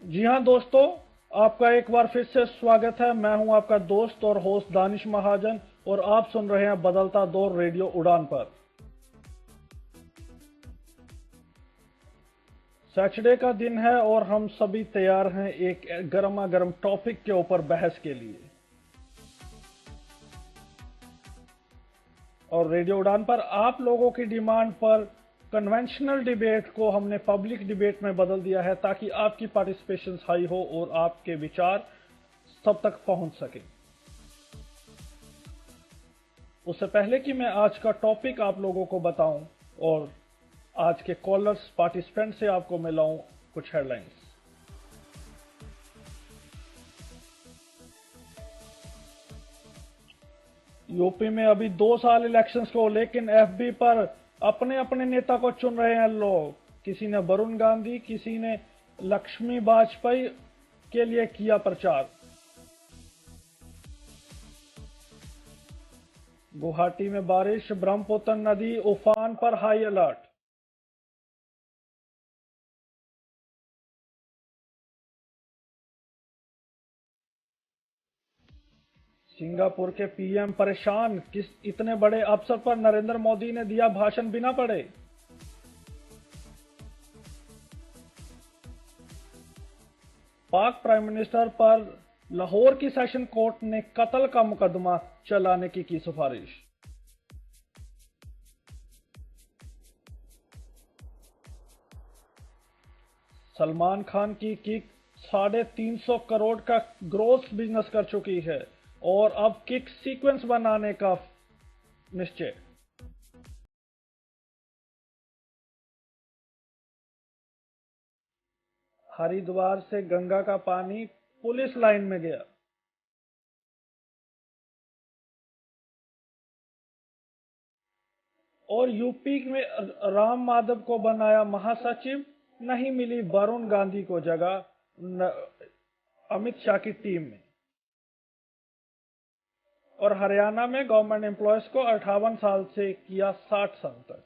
जी हाँ दोस्तों, आपका एक बार फिर से स्वागत है। मैं हूं आपका दोस्त और होस्ट दानिश महाजन और आप सुन रहे हैं बदलता दौर रेडियो उड़ान पर। सैटरडे का दिन है और हम सभी तैयार हैं एक गर्मा गर्म टॉपिक के ऊपर बहस के लिए। और रेडियो उड़ान पर आप लोगों की डिमांड पर कन्वेंशनल डिबेट को हमने पब्लिक डिबेट में बदल दिया है ताकि आपकी पार्टिसिपेशन हाई हो और आपके विचार सब तक पहुंच सके। उससे पहले कि मैं आज का टॉपिक आप लोगों को बताऊं और आज के कॉलर्स पार्टिसिपेंट से आपको मिलाऊं कुछ हेडलाइंस। यूपी में अभी 2 साल इलेक्शंस को, लेकिन एफबी पर अपने अपने नेता को चुन रहे हैं लोग। किसी ने वरुण गांधी, किसी ने लक्ष्मी वाजपेयी के लिए किया प्रचार। गुवाहाटी में बारिश, ब्रह्मपुत्र नदी उफान पर हाई अलर्ट। सिंगापुर के पीएम परेशान, किस इतने बड़े अवसर पर नरेंद्र मोदी ने दिया भाषण बिना पढ़े। पाक प्राइम मिनिस्टर पर लाहौर की सेशन कोर्ट ने कत्ल का मुकदमा चलाने की सिफारिश। सलमान खान की किक 350 करोड़ का ग्रोस बिजनेस कर चुकी है और अब किक सीक्वेंस बनाने का निश्चय। हरिद्वार से गंगा का पानी पुलिस लाइन में गया। और यूपी में राम माधव को बनाया महासचिव, नहीं मिली वरुण गांधी को जगह अमित शाह की टीम में। और हरियाणा में गवर्नमेंट एम्प्लॉयज को 58 साल से किया 60 साल तक,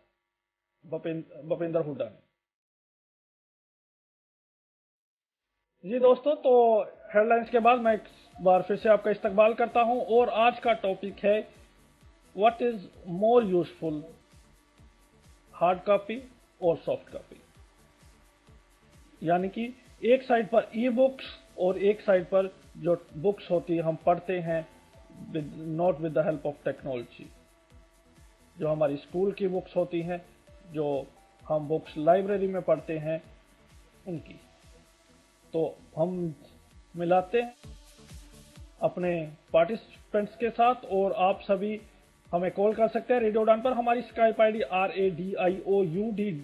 भूपेंद्र हुड्डा ने। जी दोस्तों, तो हेडलाइंस के बाद मैं एक बार फिर से आपका इस्तकबाल करता हूं और आज का टॉपिक है what is more useful, hard copy और सॉफ्ट कॉपी। यानी कि एक साइड पर ई बुक्स और एक साइड पर जो बुक्स होती है हम पढ़ते हैं not with the help of technology. जो हमारी स्कूल की बुक्स होती हैं, जो हम बुक्स लाइब्रेरी में पढ़ते हैं, उनकी तो हम मिलाते हैं अपने पार्टिसिपेंट्स के साथ। और आप सभी हमें कॉल कर सकते हैं रेडियो उड़ान पर। हमारी स्काइप आईडी RADIOUDAAN।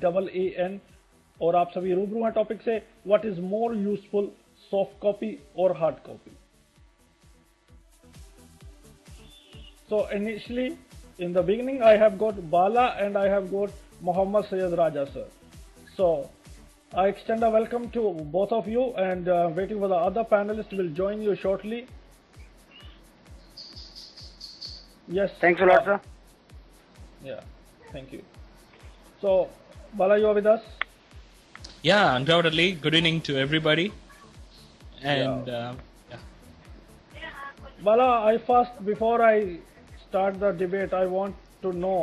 और आप सभी रूबरू हैं टॉपिक से, what is more useful, soft copy और hard copy. So initially, in the beginning, I have got Bala and I have got Mohammad Syed Raja sir. So I extend a welcome to both of you and waiting for the other panelists will join you shortly. Yes. Thanks a lot, sir. Yeah, thank you. So Bala, you are with us? Yeah, undoubtedly. Good evening to everybody. And Bala, before I start the debate, I want to know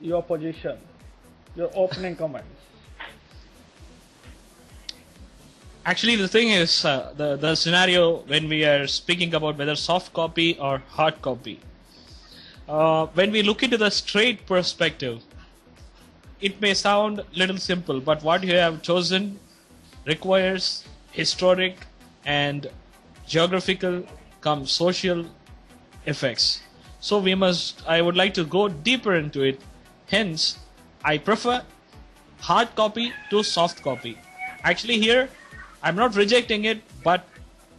your position, your opening comments. actually, the thing is, the scenario when we are speaking about whether soft copy or hard copy, when we look into the straight perspective, it may sound little simple, but what you have chosen requires historic and geographical come social effects. So I would like to go deeper into it. Hence, I prefer hard copy to soft copy. Actually here, I'm not rejecting it, but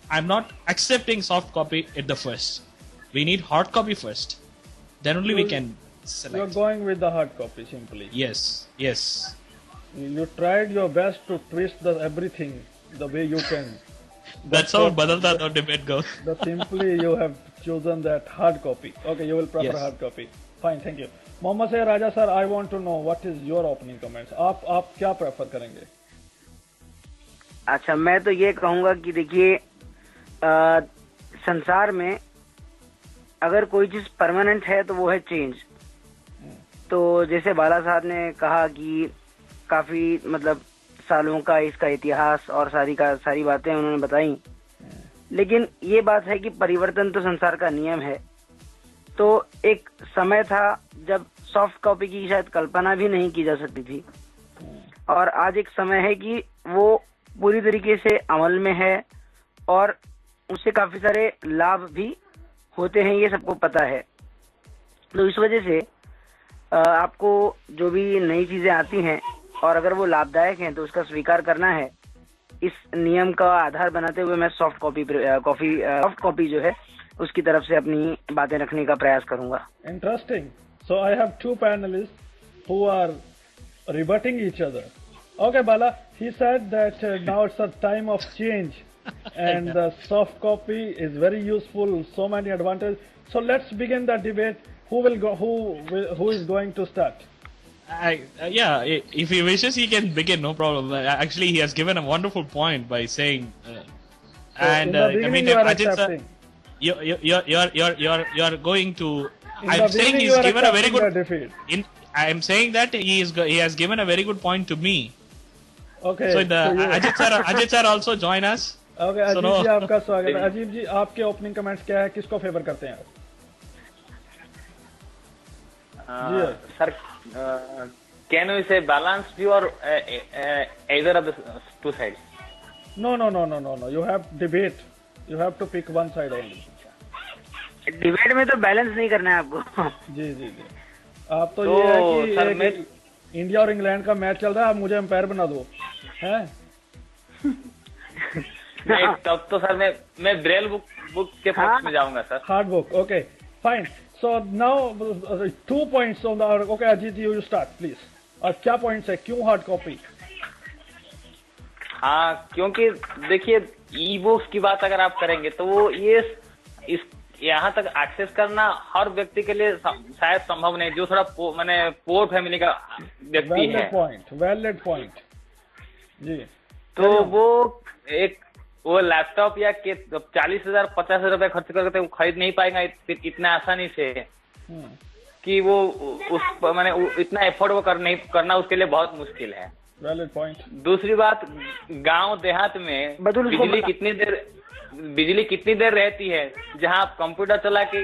I'm not accepting soft copy at the first. We need hard copy first. Then only we can select. You're going with the hard copy simply. Yes. You tried your best to twist everything the way you can. That's how Badalta Daur debate goes. But simply you have chosen that hard copy. Okay, you will prefer Yes. hard copy. Fine, thank you. Mohammad Syed Raja sir, I want to know what is your opening comments. आप क्या prefer करेंगे? अच्छा, मैं तो ये कहूंगा कि देखिए, संसार में अगर कोई चीज परमानेंट है तो वो है चेंज। तो जैसे बाला साहब ने कहा कि काफी मतलब सालों का इसका इतिहास और सारी बातें उन्होंने बताई, लेकिन ये बात है कि परिवर्तन तो संसार का नियम है। तो एक समय था जब सॉफ्ट कॉपी की शायद कल्पना भी नहीं की जा सकती थी, और आज एक समय है कि वो पूरी तरीके से अमल में है और उससे काफी सारे लाभ भी होते हैं, ये सबको पता है। तो इस वजह से आपको जो भी नई चीजें आती हैं और अगर वो लाभदायक हैं तो उसका स्वीकार करना है। इस नियम का आधार बनाते हुए मैं सॉफ्ट कॉपी जो है उसकी तरफ से अपनी बातें रखने का प्रयास करूंगा। Interesting. So I have two panelists who are rebutting each other. Okay, Bala, he said that now it's a time of change and the soft copy is very useful, so many advantages. So let's begin the debate. Who is going to start? Yeah, if he wishes, he can begin. No problem. Actually, he has given a wonderful point by saying, In the beginning you are accepting. You're going to. In I'm the saying beginning he's you are given a very accepting good. the defeat. I am saying that he has given a very good point to me. Okay. So Ajit sir also join us. Okay, So अजीब no. जी आपका स्वागत है। अजीब जी, आपके opening comments क्या है, किसको favour करते हैं आप? Sir, can we say balanced view or either of the two sides? No. You have debate. You have to pick one side only. Debate में तो बैलेंस नहीं करना है आपको। जी। आप तो ये है कि सर, एक इंडिया और इंग्लैंड का मैच चल रहा है, आप मुझे एम्पायर बना दो, हैं? नहीं, तब तो सर मैं ब्रेल बुक के पक्ष में जाऊंगा sir. Hard book, okay, fine. So now 2 points on the, okay Ajit you start please. और क्या पॉइंट्स है, क्यों हार्ड कॉपी? हाँ, क्योंकि देखिए, ई बुक्स की बात अगर आप करेंगे तो वो इस यहाँ तक एक्सेस करना हर व्यक्ति के लिए शायद संभव नहीं, जो थोड़ा पोर फैमिली का व्यक्ति है। वैलिड पॉइंट जी। तो वो लैपटॉप या 40,000 50,000 रुपए खर्च करके वो खरीद नहीं पाएगा इतना आसानी से, कि वो इतना एफर्ट वो करना उसके लिए बहुत मुश्किल है। Valid point. दूसरी बात, गांव देहात में बिजली कितनी देर रहती है जहां आप कंप्यूटर चला के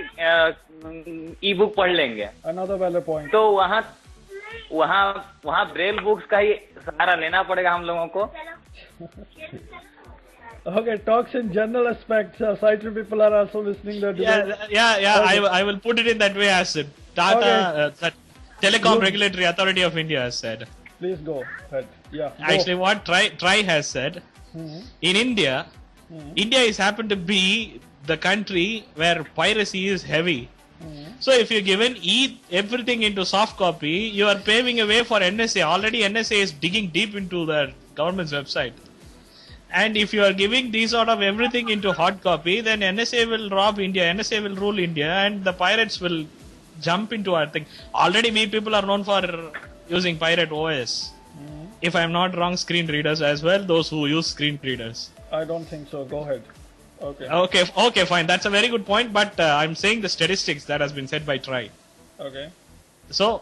ई बुक पढ़ लेंगे। Another valid point. तो वहाँ ब्रेल बुक्स का ही सहारा लेना पड़ेगा हम लोगों को। Okay, talks in general aspects. Sighted people are also listening. Yeah. Okay. I will put it in that way as Tata, the Telecom Regulatory Authority of India has said. Please go ahead. Yeah. Actually, what TRAI has said, in India, India is happened to be the country where piracy is heavy. So if you're given everything into soft copy, you are paving a way for NSA. Already NSA is digging deep into the government's website. And if you are giving these sort of everything into hard copy, then NSA will rob India, NSA will rule India, and the pirates will jump into our thing. Already we people are known for using pirate OS. If I'm not wrong, screen readers as well, those who use screen readers. I don't think so. Go ahead. Okay, fine. That's a very good point, but I'm saying the statistics that has been said by TRAI. Okay. So,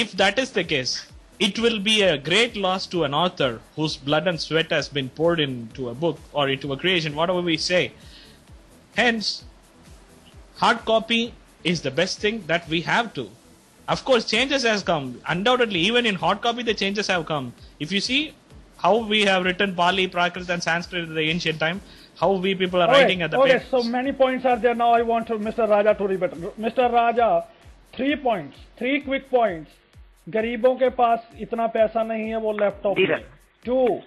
if that is the case, it will be a great loss to an author whose blood and sweat has been poured into a book or into a creation, whatever we say. Hence, hard copy is the best thing that we have to. Of course, changes has come. Undoubtedly, even in hard copy, the changes have come. If you see how we have written Pali, Prakrit and Sanskrit in the ancient time, how we people are writing at the Okay, page. so many points are there. Now I want Mr. Raja to rebut. Mr. Raja, 3 points, 3 quick points. गरीबों के पास इतना पैसा नहीं है वो laptop ले। 2,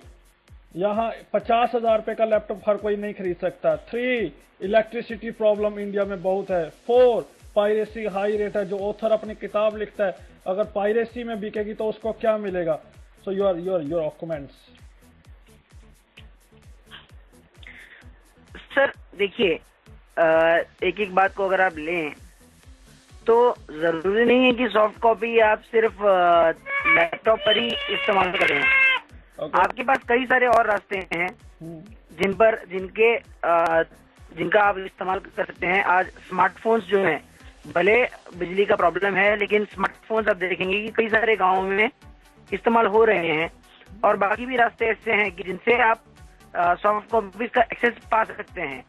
यहाँ 50,000 रुपए का लैपटॉप हर कोई नहीं खरीद सकता। 3, इलेक्ट्रिसिटी प्रॉब्लम इंडिया में बहुत है। 4, पायरेसी हाई रेट है। जो ऑथर अपनी किताब लिखता है, अगर पायरेसी में बिकेगी तो उसको क्या मिलेगा? So your comments. सर देखिए, एक बात को अगर आप लें तो जरूरी नहीं है कि सॉफ्ट कॉपी आप सिर्फ लैपटॉप पर ही इस्तेमाल करें। आपके पास कई सारे और रास्ते हैं जिनका आप इस्तेमाल कर सकते हैं। आज स्मार्टफोन्स जो हैं, भले बिजली का प्रॉब्लम है लेकिन स्मार्टफोन्स आप देखेंगे कि कई सारे गाँव में इस्तेमाल हो रहे हैं। और बाकी भी रास्ते ऐसे हैं कि जिनसे आप सॉफ्ट कॉपीज का एक्सेस पा सकते हैं।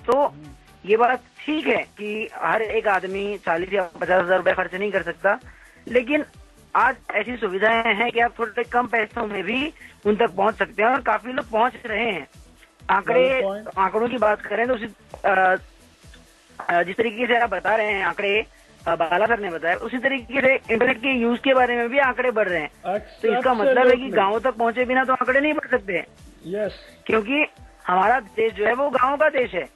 तो ये बात ठीक है कि हर एक आदमी 40 या 50 हजार रुपए खर्च नहीं कर सकता, लेकिन आज ऐसी सुविधाएं हैं कि आप थोड़े कम पैसों में भी उन तक पहुंच सकते हैं और काफी लोग पहुंच रहे हैं। आंकड़ों की बात करें तो जिस तरीके से आप बता रहे हैं आंकड़े, बाला सर ने बताया, उसी तरीके से इंटरनेट के यूज के बारे में भी आंकड़े बढ़ रहे हैं। तो इसका मतलब है कि गाँव तक पहुंचे बिना तो आंकड़े नहीं बढ़ सकते। क्योंकि हमारा देश जो है वो गाँव का देश है।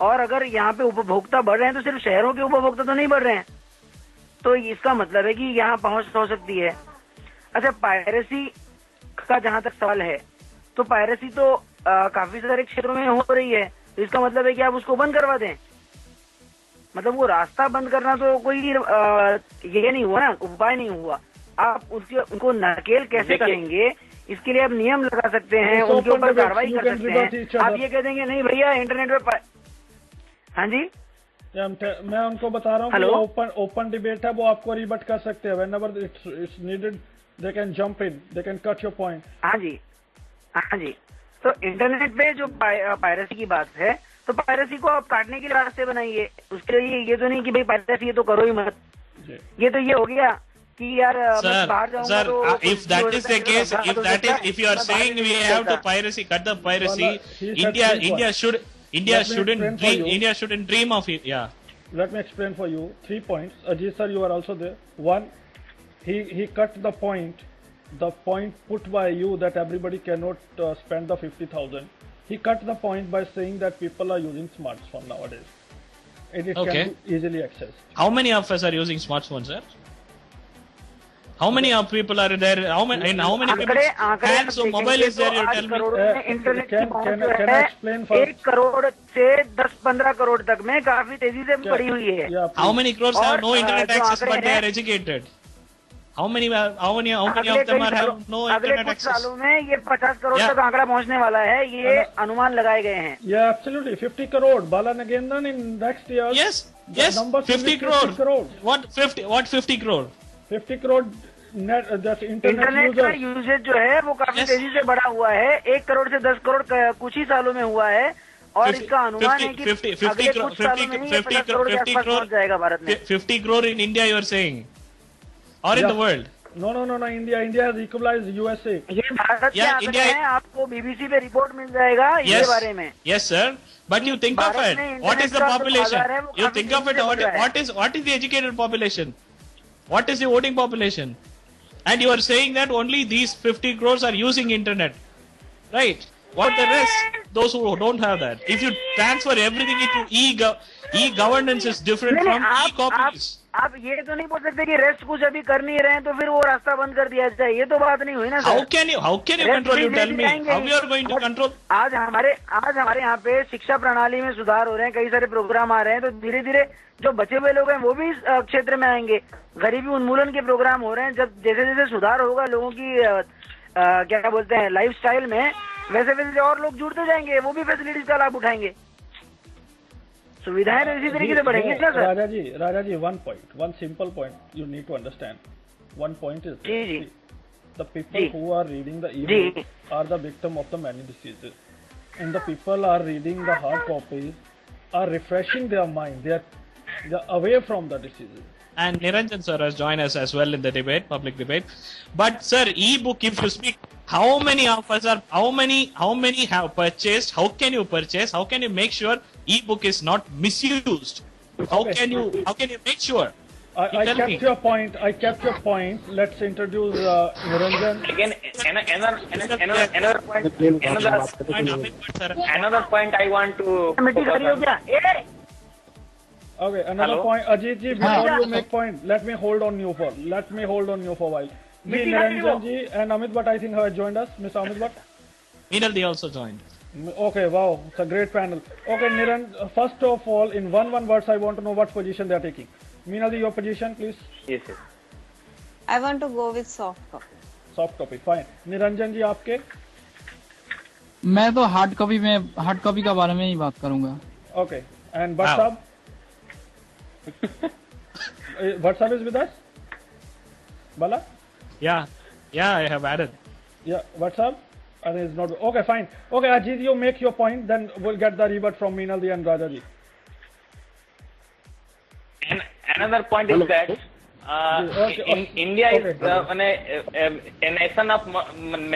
और अगर यहाँ पे उपभोक्ता बढ़ रहे हैं तो सिर्फ शहरों के उपभोक्ता तो नहीं बढ़ रहे हैं। तो इसका मतलब है कि यहाँ पहुंच हो सकती है। अच्छा, पायरेसी का जहां तक सवाल है, तो पायरेसी तो काफी सारे क्षेत्रों में हो रही है। तो इसका मतलब है कि आप उसको बंद करवा दें। मतलब वो रास्ता बंद करना तो कोई ये नहीं हुआ ना, उपाय नहीं हुआ। आप उनको नकेल कैसे करेंगे, इसके लिए आप नियम लगा सकते हैं, उनके ऊपर कार्रवाई कर सकते हैं। आप ये कह देंगे नहीं भैया इंटरनेट पे हाँ जी, मैं उनको बता रहा हूँ कि ओपन डिबेट है, वो आपको रिबट कर सकते हैं। whenever it's needed they can jump in, they can cut your point। हाँ जी, हाँ जी। तो इंटरनेट पे जो पायरेसी की बात है, तो पायरेसी को आप काटने के लिए रास्ते बनाइए। उसके लिए ये तो नहीं कि भाई पायरेसी ये तो करो ही मत। ये तो ये हो गया कि यार बाहर जाऊंगा तो if that is the case, if you are saying we have to cut the piracy, India shouldn't dream of it. Yeah. Let me explain for you 3 points. Ajit sir, you are also there. One, he cut the point put by you that everybody cannot spend the 50,000. He cut the point by saying that people are using smartphone nowadays. It can be easily accessed. How many of us are using smartphones, sir? How many of people are there? How many people's hands or mobile is there? You tell me. Internet की पहुंच can I explain for 1 crore से 10-15 करोड़ तक में काफी तेजी से बढ़ी हुई है। How many crores have no internet access but they are educated? How many of them have no internet access? सालों में ये 50 करोड़ तक आंकड़ा पहुंचने वाला है, ये अनुमान लगाए गए हैं। Yeah, absolutely. 50 crore. Bala Nagendran in next year. Yes. 50 crore. What 50 crore? 50 crore net internet का यूजेज जो है वो काफी तेजी से बढ़ा हुआ है। 1 करोड़ से 10 करोड़ कुछ ही सालों में हुआ है और इसका अनुमान है कि 50 crore जाएगा भारत में। 50 crore in India, you are saying, or in the world? No. India has equalized USA. ये भारत के आंकड़े हैं, आपको BBC पे रिपोर्ट मिल जाएगा ये बारे में। Yes, sir. But you think of it. What is the population? You think of it. What is the educated population? What is the voting population? And you are saying that only these 50 crores are using internet, right? What the rest? Those who don't have that. If you transfer everything into e-governance is different from e-copies. आप ये तो नहीं बोल सकते कि rest कुछ अभी कर नहीं रहे हैं तो फिर वो रास्ता बंद कर दिया जाए। ये तो बात नहीं हुई ना। How can you control? You tell me. How you are going to control? आज हमारे यहाँ पे शिक्षा प्रणाली में सुधार हो रहे हैं, कई सारे प्रोग्राम आ रहे हैं, तो धीरे धीरे जो बचे हुए लोग हैं वो भी इस क्षेत्र में आएंगे। गरीबी उन्मूलन के प्रोग्राम हो रहे हैं। जब जैसे जैसे सुधार होगा लोगों की क्या बोलते हैं लाइफस्टाइल में, वैसे वैसे और लोग जुड़ते जाएंगे, वो भी फैसिलिटीज का लाभ उठाएंगे। सुविधाएं तो इसी तरीके से बढ़ेंगी ना sir. Raja ji, one simple point you need to understand. One point is the people who are reading the e-book are the victim of the many diseases, and the people are reading the hard copies are refreshing their mind. They are away from the diseases. And Niranjan sir has joined us as well in the debate, public debate. But sir, e-book, if you speak, how many of us are, how many have purchased? How can you purchase? How can you make sure e-book is not misused? How can you make sure? I kept your point. Let's introduce Niranjan. Again, another point I want to focus on. Okay, another point. Ajit ji, before you make point, let me hold on you for a while. Niranjan ji and Amit Bhatt, I think, have joined us. Mr. Amit Bhatt. Meenal also joined. Okay, wow, it's a great panel. Okay, Niranjan, first of all, in one words, I want to know what position they are taking. Meenal ji, your position, please. Yes. I want to go with soft copy. Soft copy, fine. Niranjan ji आपके? मैं तो hard copy का बारे में ही बात करूंगा। Okay, and Bhatt साहब? भट्ट साहब is with us? Bala? Yeah, I have added. Yeah, what's up? And it's not okay. Fine. Okay, Ajit, you make your point. Then we'll get the rebut from Meenalji and Rajaji. And another point is that in India is a nation of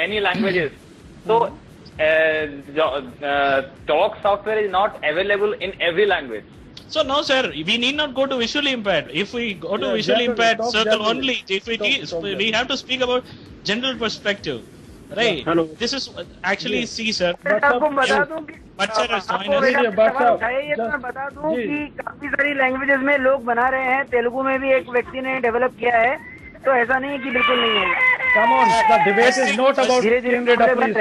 many languages. So talk software is not available in every language. So no, sir, we need not go to visually impaired. If we go to visually impaired circle only, if we have to speak about general perspective, right? Hello. This is actually see, sir. आपको बता दूं कि But sir, join us. मैं बता दूं कि काफी सारी लैंग्वेजेस में लोग बना रहे हैं। तेलुगु में भी एक व्यक्ति ने डेवलप किया है, तो ऐसा नहीं है कि बिल्कुल नहीं है। Come on, the debate is not about screen reader, please.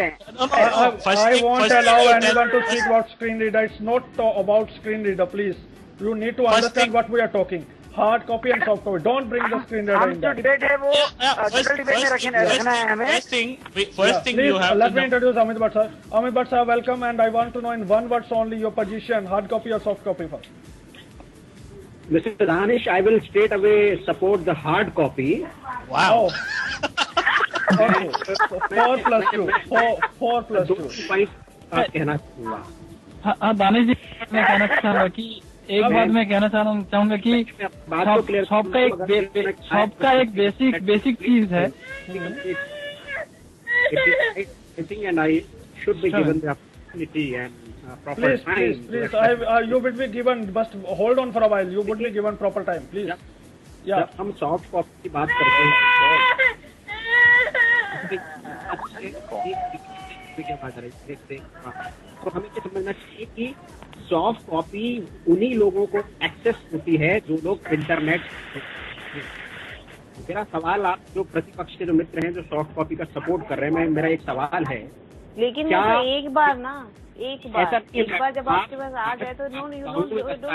I won't allow anyone to speak about screen reader. It's not about screen reader, please. You need to understand what we are talking. Hard copy and soft copy. Don't bring the screen reader in जो that. Debate है वो debate में रखना है हमें। First thing Please, you have let to me know. introduce Amit Bhatt sir. Amit Bhatt sir, welcome, and I want to know in one word only your position: hard copy or soft copy first. Mr. Danish, I will straight away support the hard copy. Wow. Okay. 4+2. 4+2. 2 points कहना चाहूंगा। हाँ, दानिश जी, मैं कहना चाहूंगा कि एक बात मैं कहना चाहूंगा कि शॉप का एक बेसिक चीज है। And I should be given the opportunity and proper time. Please. You would be given. Just hold on for a while. You would be given proper time, please. Yeah. जब हम soft copy की बात करते हैं तो हमें ये समझना चाहिए कि सॉफ्ट कॉपी उन्हीं लोगों को एक्सेस होती है जो लोग इंटरनेट। मेरा सवाल, आप जो प्रतिपक्ष के जो मित्र हैं जो सॉफ्ट कॉपी का सपोर्ट कर रहे हैं, मेरा एक सवाल है, लेकिन क्या एक बार जब आपके पास आ जाए तो don't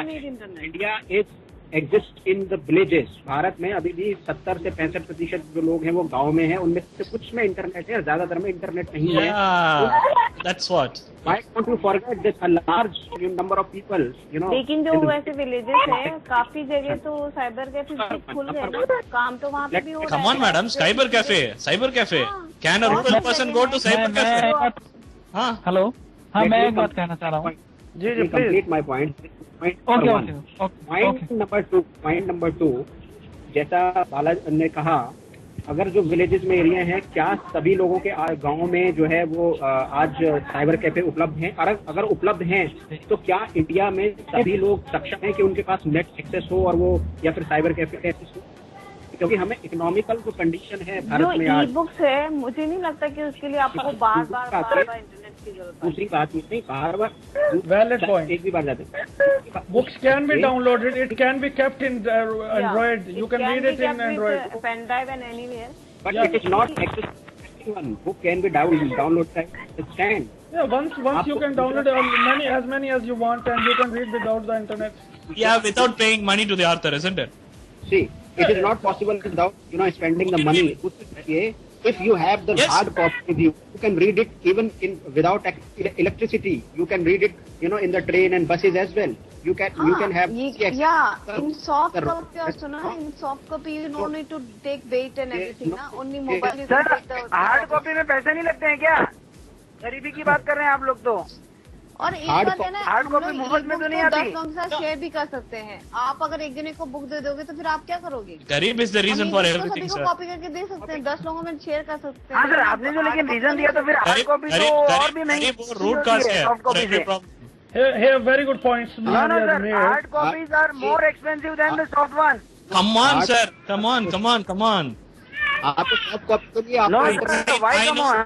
need internet. India is exist in the villages. Bharat में अभी भी 70 से 65% जो लोग हैं वो गांव में हैं, उनमें से कुछ में इंटरनेट है, ज्यादातर में इंटरनेट नहीं है। That's what. Why don't you forget this a large number of people, you know? लेकिन जो वैसे विलेजेस हैं, काफी जगह तो साइबर कैफे खुल गए ना, काम तो वहाँ पे भी हो रहा है। Come on, madam, cyber cafe. Can a rural person go to cyber cafe? हाँ. हेलो, हाँ, मैं एक बात कहना चाह रहा हूँ। जी, complete my point. Point number two, जैसा बालाजी ने कहा, अगर जो विलेजेस में एरिया हैं, क्या सभी लोगों के गांव में जो है वो आज साइबर कैफे उपलब्ध हैं? अगर उपलब्ध हैं तो क्या इंडिया में सभी लोग सक्षम हैं कि उनके पास नेट एक्सेस हो और वो या फिर साइबर कैफे एक्सेस हो? क्योंकि हमें इकोनॉमिकल जो कंडीशन है भारत में आज, ई बुक्स है, मुझे नहीं लगता कि उसके लिए आपको बार बार इंटरनेट की जरूरत है। दूसरी बात ये नहीं, बार Valid point. एक भी बार जाते हैं। Books can be downloaded. It can be kept in Android. You can read it in Android. Pen drive and anywhere. But it is not accessible to everyone. Book can be downloaded. Understand? Yeah, once you can download as many as you want, and you can read without the internet. Yeah, without paying money to the author, isn't it? See, it is not possible without spending the money. If you have the hard copy with you, you can read it even without electricity. You can read it, in the train and buses as well. You can have. In soft copy also, na. In soft copy, you don't need to take weight and everything, na. Only mobile you can take the. Hard copy में पैसे नहीं लगते हैं क्या? गरीबी की बात कर रहे हैं आप लोग तो। और एक बात है ना, हार्ड कॉपी मुफ्त में तो नहीं आती। 10 लोगों के साथ शेयर भी कर सकते हैं। आप अगर एक जने को बुक दे दोगे तो फिर आप क्या करोगे? गरीब is the reason for everything, सभी sir. को कॉपी करके दे सकते हैं, 10 लोगों में शेयर कर सकते हैं। हाँ सर, आपने जो लेकिन रीजन दिया तो फिर हार्ड कॉपी तो और भी नहीं रूट कास्ट है सॉफ्ट कॉपी से। Here, very good points. No, sir. Hard copies are more expensive than the soft one. Come on, sir. Come on. आप सॉफ्ट कॉपी के लिए No, आपको sir. Why come on?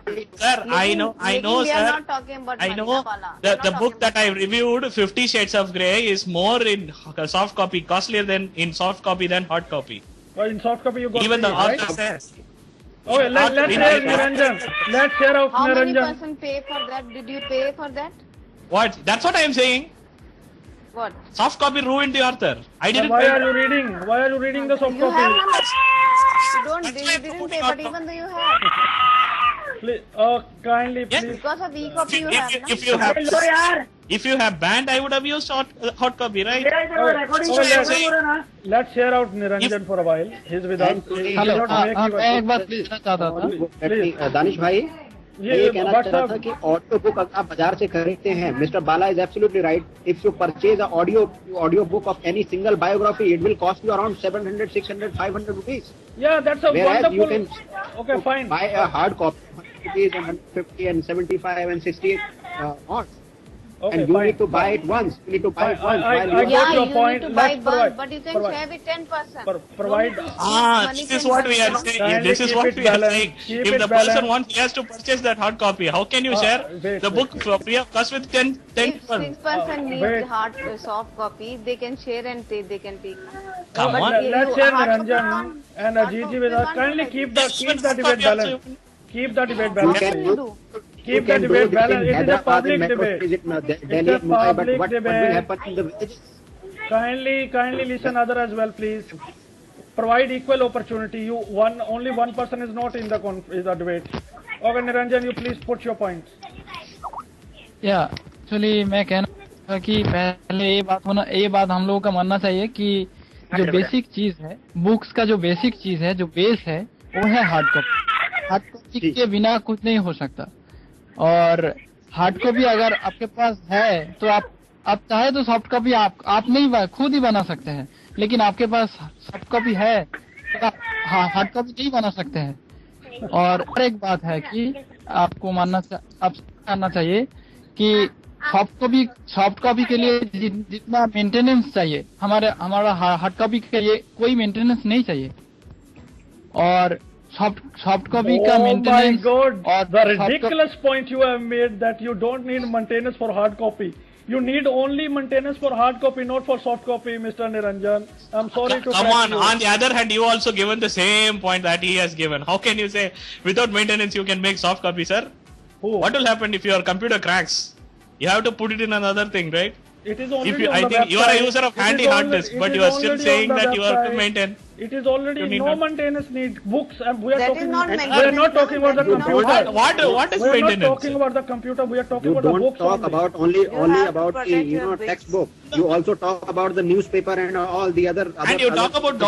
Sir, I know, We are sir. not talking about I money, know Bala. the book that I reviewed, 50 Shades of Grey, is more in soft copy, costlier than in soft copy than hard copy. Well, in soft copy you got Even the free, right? author says. Okay, let's hear Niranjan. Let's hear out How many Niranjan. person pay for that? Did you pay for that? What? That's what I am saying. What? Soft copy ruined the author. I didn't Why pay. are you reading? Why are you reading the soft You have copy? one. You don't, That's you why I'm didn't promoting pay, hard but copy. even though you have, Please, kindly, Yeah. please. because of e-copy you have, na? If you have banned, I would have used hot copy, right? Let's hear out Niranjan for a while. He's with us. He hello cannot make you मैं एक बात कहना चाहता था दानिश भाई ये ये कहना but चाहता था कि ऑडियो बुक अगर आप बाजार से खरीदते हैं, mister Bala is absolutely right. If you purchase a audio book of any single biography, it will cost you around 700, 600, 500 rupees. Yeah, that's a Whereas you wonderful. can Okay, fine. buy a hard copy, 100 rupees and 150 and 75 and 68 odds. Okay, And you fine. need to buy it once. You need to buy it once. I while got you Yeah, your you point. need to buy Let's bulk, provide- but you can provide. share with 10%. Provide. Money This is can what we are buy, saying. Kindly This is keep what it we are balanced. saying. Keep If it the person balanced. wants, he has to purchase that hard copy. How can you share wait, the book free of cost with 10 If people? 6% wait. need hard soft copy, they can share and they can take. Come But on. you- Let's you hear hard copy Niranjan can't- and hard Gigi copy with us. can't Kindly like keep it. the Even debate hard copy balanced. also- Keep the debate You balanced. can you do. do? You Keep the can do debate this balanced. in It is a Hyderabad, public in metro debate. cities, Delhi It's a and Mumbai, but public what will debate. happen in the villages? Kindly listen other as well, please. Provide equal opportunity. Only one person is not in the debate. Okay, Niranjan, you please put your point. या actually मैं कहना था कि पहले ये बात हम लोगों का मानना चाहिए कि जो बेसिक चीज है, बुक्स का जो बेसिक चीज है, जो बेस है, वो है हार्ड कॉपी. हार्ड कॉपी के बिना कुछ नहीं हो सकता. और हार्ड कॉपी अगर आपके पास है तो आप चाहे तो सॉफ्ट कॉपी आप नहीं खुद ही बना सकते हैं, लेकिन आपके पास सॉफ्ट कॉपी है तो आप हार्ड कॉपी नहीं बना सकते हैं. और एक बात है कि आपको मानना चाहिए कि सॉफ्ट कॉपी के लिए जितना मेंटेनेंस चाहिए, हमारा हार्ड कॉपी के लिए कोई मेंटेनेंस नहीं चाहिए. और सॉफ्ट कॉपी का Oh my मेंटेनेंस God! और The ridiculous point you have made that you don't need maintenance for hard copy. You need only maintenance for hard copy, not for soft copy, Mr. Niranjan. I'm sorry to Come correct on. you. On the other hand, you also given the same point that he has given. How can you say without maintenance you can make soft copy, sir? Who? What will happen if your computer cracks? You have to put it in another thing, right? It is already on I the think you are a website. user of It handy is hard already- disk, it but is you are still already saying on the that you have to website. maintain. It is already You need no not- maintenance need books, and we are That is talking. not We are maintenance, not talking about the that is not computer. What is We are not maintenance? talking about the computer. We are talking You about the don't books talk only. about only have to about the protect your books. textbook. You also talk about the newspaper and all the other. And you talk other about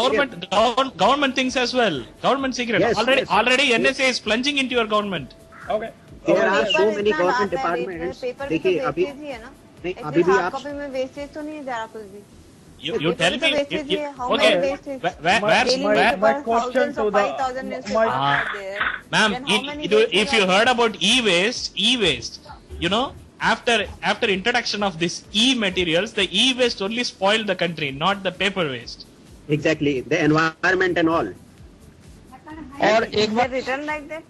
government things as well. Government secret. Yes, yes. Already NSA is plunging into your government. Okay. There are paper so many इतना government आता है, departments. Paper भी तो देखिए अभी wastage ही है ना. नहीं, Actually, अभी भी hard आप copy में वेस्टेज तो नहीं जा रहा कुछ भी. You Paper tell भी तो me. wastage ही है. How Okay. many wastage? Where's my Daily question newspapers, to thousands the- of 5,000 my- newspapers are there. Ma'am, Then how many if wastage you are heard there? about e-waste, after introduction of this e-materials, the e-waste only spoiled the country, not the paper waste. exactly the environment and all. और एक Is bar it written like that?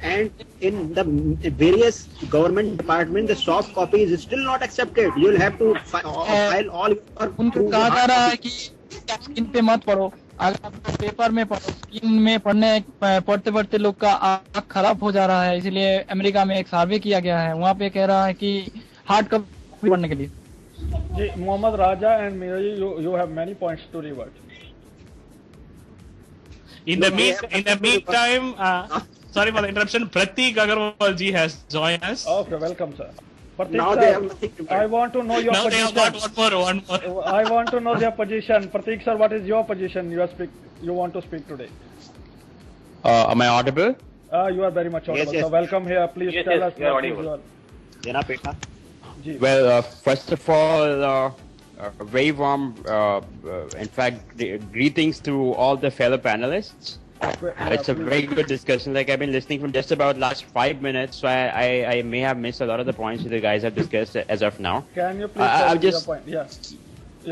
And in the various government departments, the soft copy is still not accepted. You'll have to file all your उनको कहा जा रहा है कि screen पे मत पढ़ो, अगर आप पेपर में पढ़ो. स्क्रीन में पढ़ते पढ़ते लोग का आँख खराब हो जा रहा है. इसलिए अमेरिका में एक सर्वे किया गया है, वहाँ पे कह रहा है कि हार्ड कॉपी पढ़ने के लिए. जी, Mohammad Raja and Miraji, you have many points to revert. In the meantime, sorry for the interruption. Pratik Agarwal ji has joined us. Okay, welcome, sir. Pratik, Now sir, they have nothing to I want to know your Now they have position. got one more. I want to know their position. Pratik, sir, what is your position? You want to speak today? Am I audible? You are very much audible. yes. So welcome here. Please Yes, tell yes, us you are what is audible. your. Jana Peta. Ji. Well, first of all, very warm, in fact, greetings to all the fellow panelists. It's a very good discussion. Like I've been listening from just about last 5 minutes, so I may have missed a lot of the points that the guys have discussed as of now. Can you please I'll tell me your just- point? Yeah.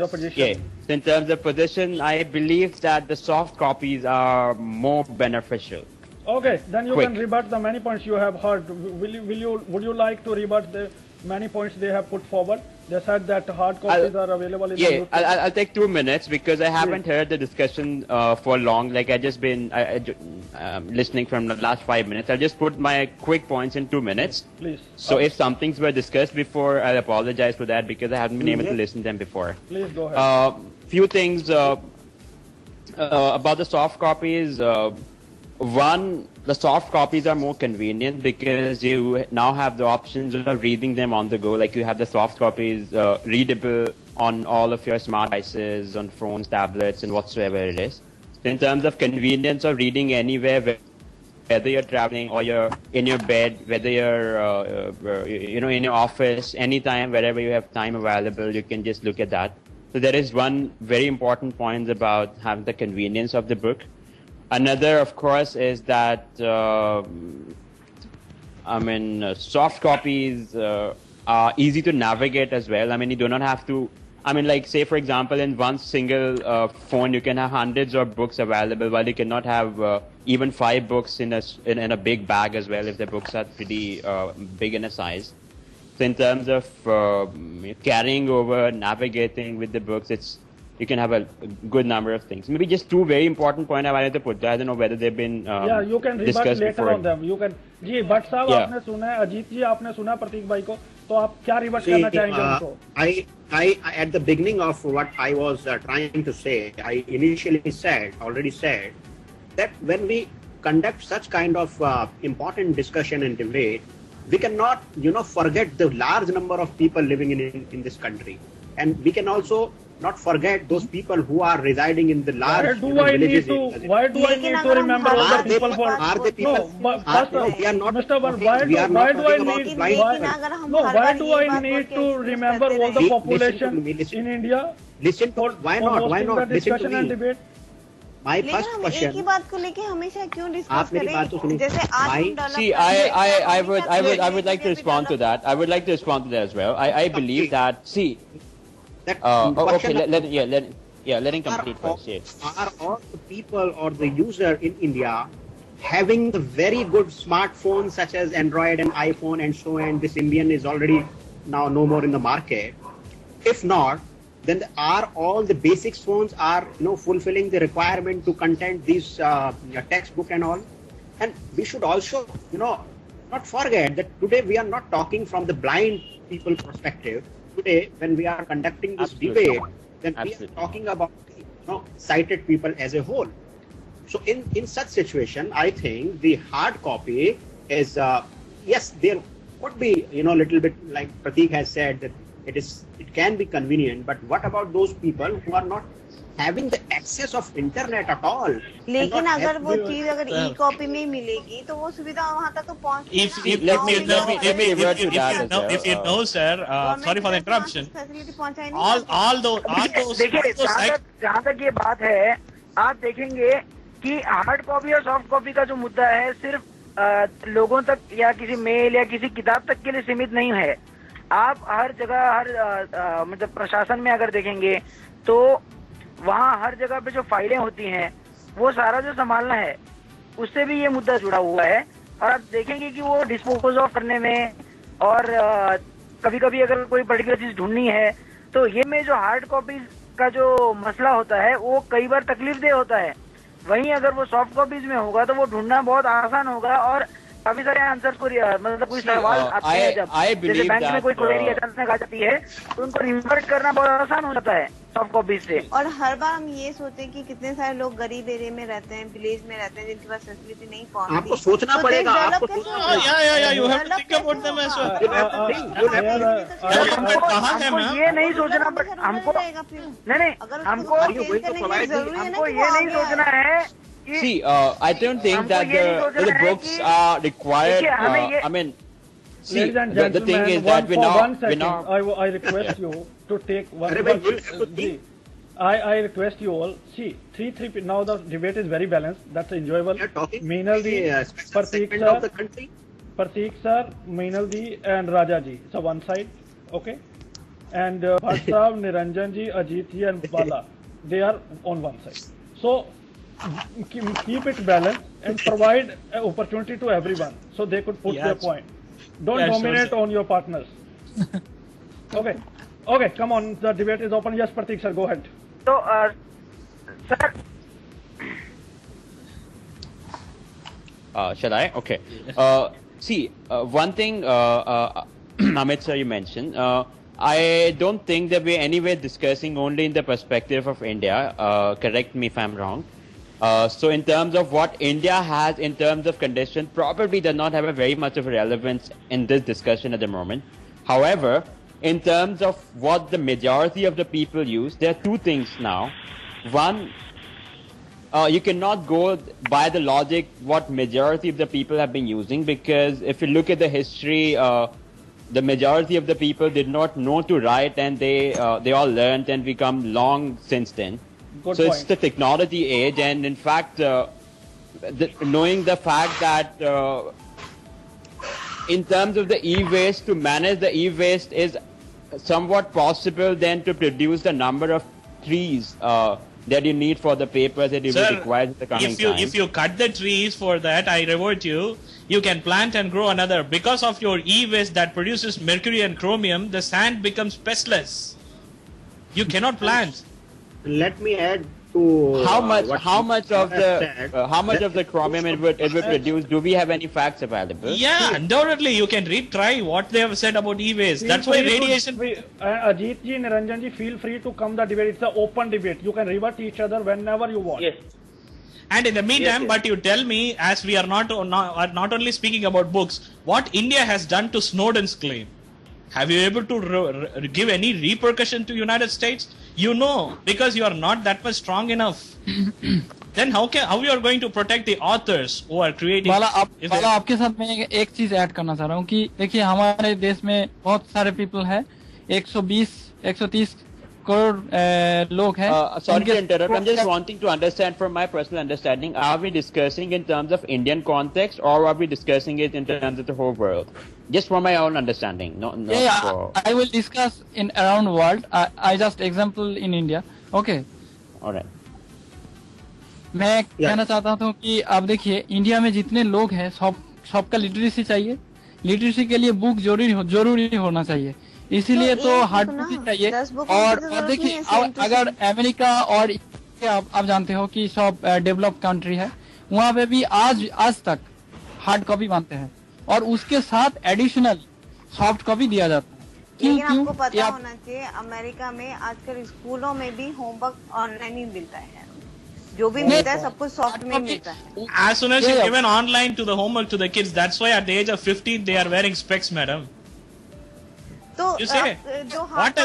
Your position. Okay. So in terms of position, I believe that the soft copies are more beneficial. Okay, then you Quick. can rebut the many points you have heard. Would you like to rebut the many points they have put forward? They said that hard copies are available in the Yeah, newspaper. I'll take 2 minutes because I haven't heard the discussion for long. Like I just been listening from the last 5 minutes. I'll just put my quick points in 2 minutes. Please. So if some things were discussed before, I'll apologize for that because I haven't been able to listen to them before. Please go ahead. Few things. about the soft copies, one, the soft copies are more convenient because you now have the options of reading them on the go. Like you have the soft copies readable on all of your smart devices, on phones, tablets, and whatsoever it is. So in terms of convenience of reading anywhere, whether you're traveling or you're in your bed, whether you're in your office, anytime, wherever you have time available, you can just look at that. So there is one very important point about having the convenience of the book. Another, of course, is that soft copies are easy to navigate as well. I mean, you do not have to. I mean, like, say, for example, in one single phone, you can have hundreds of books available, while you cannot have even 5 books in a big bag as well if the books are pretty big in a size. So in terms of carrying over, navigating with the books, you can have a good number of things. Maybe just 2 very important points I wanted to put there. I don't know whether they've been you can rebut later on them. You can. जी भट्ट साहब आपने सुना है, अजीत जी आपने सुना प्रतीक भाई को, तो आप क्या रिबट करना चाहेंगे उनको? I at the beginning of what I was trying to say, I initially already said that when we conduct such kind of important discussion and debate, we cannot forget the large number of people living in this country, and we can also not forget those people who are residing in the large villages. Why do I need to remember all the people? Are the people? We are not. Mr. Why do I need to remember all the population in India? Listen to why not? Listen to me. My first question. एक ही बात को लेके हमेशा क्यों discuss करें? जैसे आज See, I would like to respond to that. I would like to respond to that as well. I believe that. See. Okay. Let him complete first. Yes. Are all the people or the user in India having the very good smartphones such as Android and iPhone and so on? This Indian is already now no more in the market. If not, then are all the basic phones are fulfilling the requirement to content these textbook and all? And we should also not forget that today we are not talking from the blind people perspective. Today, when we are conducting this debate, then we are talking about sighted people as a whole. So in such situation, I think the hard copy is yes, there could be little bit like Pratik has said that it can be convenient, but what about those people who are not having the access of internet at all? लेकिन अगर वो चीज अगर ई copy में मिलेगी तो वो सुविधा वहाँ तक तो पहुँच. If you know, sir, sorry for the interruption. All those. देखिए, जहाँ तक ये बात है, आप देखेंगे कि हार्ड कॉपी और सॉफ्ट कॉपी का जो मुद्दा है सिर्फ लोगों तक या किसी मेल या किसी किताब तक के लिए सीमित नहीं है. आप हर जगह मतलब प्रशासन में अगर देखेंगे तो वहाँ हर जगह पे जो फाइलें होती हैं वो सारा जो संभालना है उससे भी ये मुद्दा जुड़ा हुआ है. और आप देखेंगे कि वो डिस्पोज ऑफ करने में और कभी कभी अगर कोई पर्टिकुलर चीज ढूंढनी है तो ये में जो हार्ड कॉपीज का जो मसला होता है वो कई बार तकलीफदेह होता है. वहीं अगर वो सॉफ्ट कॉपीज में होगा तो वो ढूंढना बहुत आसान होगा और काफी सारे आंसर को मतलब कोई सवाल आते हैं जब जैसे बैंक में कोई क्वेरी अचानक आ जाती है तो उनको रिवर्ट करना बहुत आसान हो जाता है सॉफ्ट कॉपीज से. और हर बार हम ये सोचते हैं कि कितने सारे लोग गरीब एरिया में रहते हैं, विलेज में रहते हैं जिनके पास फैसिलिटी नहीं पहुंचती. आपको सोचना पड़ेगा. हमको ये नहीं सोचना हमको ये नहीं सोचना है. See, I don't think that the books are required. I mean, see, the thing is that we now. I request you to take one. I request you all. See, three. Now the debate is very balanced. That's enjoyable. Meenaldi, Pratik sir, Meenaldi, and Raja ji. So one side, okay, and Bhatt Saab, Niranjan ji, Ajit ji, and Bala. They are on one side. So. Keep it balanced and provide an opportunity to everyone so they could put their point. Don't dominate on your partners. Okay, come on, the debate is open. Yes, Pratik sir, go ahead. So, sir. Shall I? Okay. See, one thing, Amit sir, you mentioned, I don't think that we're anyway discussing only in the perspective of India. Correct me if I'm wrong. So in terms of what India has in terms of condition, probably does not have a very much of a relevance in this discussion at the moment. However, in terms of what the majority of the people use, there are two things now. One, you cannot go by the logic what majority of the people have been using, because if you look at the history, the majority of the people did not know to write, and they all learned and become long since then. Good so point. It's the technology age, and in fact, knowing the fact that in terms of the e-waste, to manage the e-waste is somewhat possible than to produce the number of trees that you need for the papers that you will require in the coming time. If you cut the trees for that, I reward you. You can plant and grow another. Because of your e-waste that produces mercury and chromium, the sand becomes pestless. You cannot plant. Let me add to how much of the chromium it would produce. Do we have any facts available? Yeah, undoubtedly you can try what they have said about e-waste. That's why radiation. Ajit ji, Niranjan ji, feel free to come the debate. It's an open debate. You can rebut each other whenever you want. Yes. And in the meantime, but you tell me, as we are not only speaking about books, what India has done to Snowden's claim. Have you able to give any repercussion to United States? You know, because you are not that much strong enough. Then how you are going to protect the authors who are creating? बाला आपके साथ मैं एक चीज add करना चाह रहा हूँ कि देखिए हमारे देश में बहुत सारे पीपल हैं, 130 करोड़ लोग हैं. Sorry to interrupt. I'm just wanting to understand from my personal understanding. Are we discussing in terms of Indian context, or are we discussing it in terms of the whole world? Just from my own understanding. I will discuss in around world. I just example in India. Okay. All right. मैं कहना चाहता हूँ कि आप देखिए India में जितने लोग हैं सबका लिटरेसी चाहिए. लिटरेसी के लिए बुक जरूरी होना चाहिए. इसीलिए तो हार्ड कॉपी चाहिए. और देखिए अगर अमेरिका और आप जानते हो कि सब डेवलप्ड कंट्री है, वहाँ पे भी आज तक हार्ड कॉपी मानते हैं और उसके साथ एडिशनल सॉफ्ट कॉपी दिया जाता है. लेकिन आपको पता होना चाहिए अमेरिका में आजकल स्कूलों में भी होमवर्क ऑनलाइन ही मिलता है. जो भी मिलता है सब कुछ सॉफ्ट में मिलता है. As soon as you given online to the homework to the kids, that's why at the age of 15 they are wearing specs, madam. तो you say what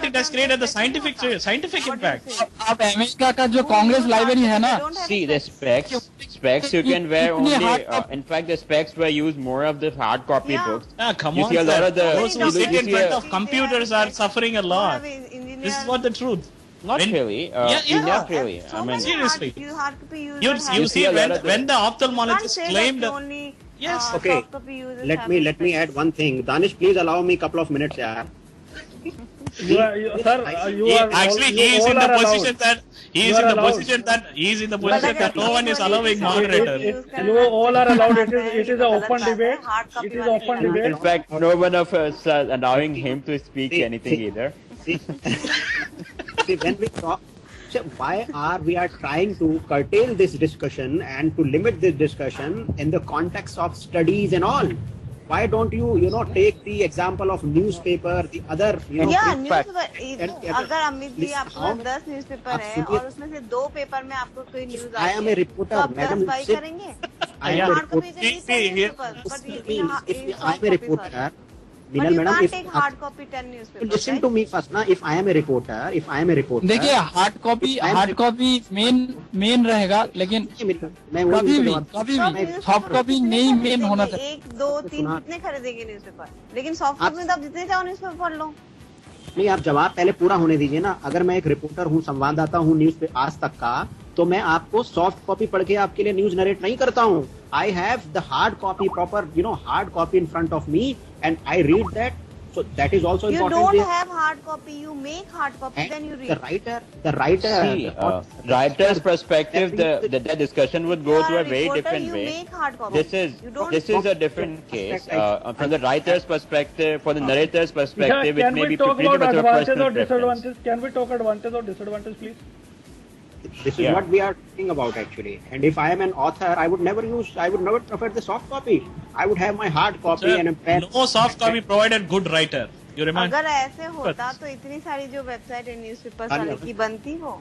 it has created the scientific impact. अब America का जो Congress library है ना, see the specs you can wear only. In fact, the specs were used more of the hard copy books. Come you on, see a lot of those who sit in front of computers are suffering a lot. This is what the truth. Not really. Not really. So I mean, seriously. You see when the ophthalmologist claimed. Yes. Okay. Let me add one thing. Danish, please allow me a couple of minutes, yaar. You are actually he is in the position that he is in the position that no one is allowing moderator. You all are allowed. It is an open debate. It is open debate. In fact, no one of us are allowing him to speak anything either. See, when we talk, why are we trying to curtail this discussion and to limit this discussion in the context of studies and all? Why don't you take the example of newspaper, the other, newspaper. अगर अमित जी आपको 10 newspaper है और उसमें से 2 paper में आपको कोई news I am a reporter, तो आप madam. 10 बाई करेंगे. I am a reporter. If I am a reporter, Minal madam, if hard copy 10 newspapers. Listen to me first, na. If I am a reporter. देखिए hard copy main रहेगा, लेकिन कभी भी soft copy नहीं main होना चाहिए. 1, 2, 3 कितने खरीदेंगे न्यूज़पेपर? लेकिन सॉफ्ट कॉपी में तो आप जितने चाहो न्यूज़पेपर पढ़ लो. नहीं, आप जवाब पहले पूरा होने दीजिए ना. अगर मैं एक रिपोर्टर हूँ, संवाददाता हूँ न्यूज पे आज तक का, तो मैं आपको सॉफ्ट कॉपी पढ़ के आपके लिए न्यूज नरेट नहीं करता हूँ. I have the hard copy, proper, hard copy in front of me, and I read that. So that is also important. You don't have hard copy. You make hard copy, and then you read. The writer. See, writer's perspective, the discussion would go to a very different way. Make hard copy. This is a different case. From the writer's perspective, for the narrator's perspective, it may be pretty much of a personal preference. Can we talk advantage or disadvantage, please? This is what we are talking about actually. And if I am an author, I would never prefer the soft copy. I would have my hard copy and a pen. No soft copy provided good writer. You remind? अगर ऐसे होता तो इतनी सारी जो website है newspaper वाले की बनती वो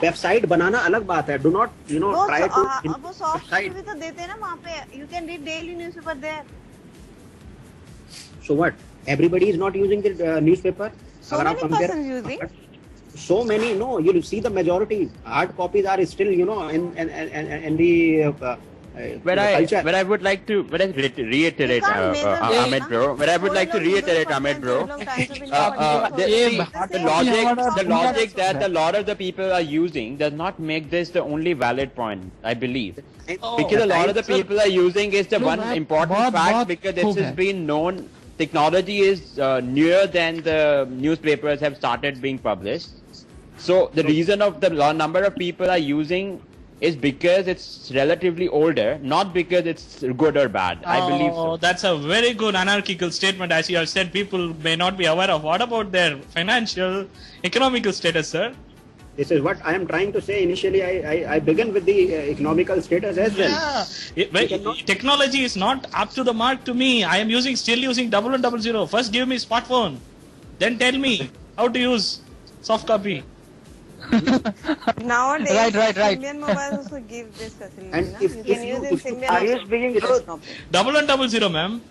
वेबसाइट बनाना अलग बात है. Do not try to. वो सॉफ्ट भी तो देते हैं ना वहाँ पे. You can read daily newspaper there. So what? Everybody is not using the newspaper. So many persons using. So many, no. You'll see the majority. Hard copies are still, in the culture. But I would like to reiterate, Ahmed bro. But I would like to reiterate, Ahmed bro. The logic that a lot of the people are using does not make this the only valid point, I believe. Because a lot of the people are using is the one important fact, because this has been known. Technology is newer than the newspapers have started being published. So the reason of the number of people are using is because it's relatively older, not because it's good or bad. I believe so. That's a very good anarchical statement. As you have said, people may not be aware of. What about their financial, economical status, sir? This is what I am trying to say. Initially, I began with the economical status as well. Yeah. Technology is not up to the mark to me. I am still using 1100. First give me smartphone. Then tell me how to use soft copy. Nowadays, Right. Indian mobiles also give this facility. And You can use in Symbian. Are you speaking truth? 1100, ma'am.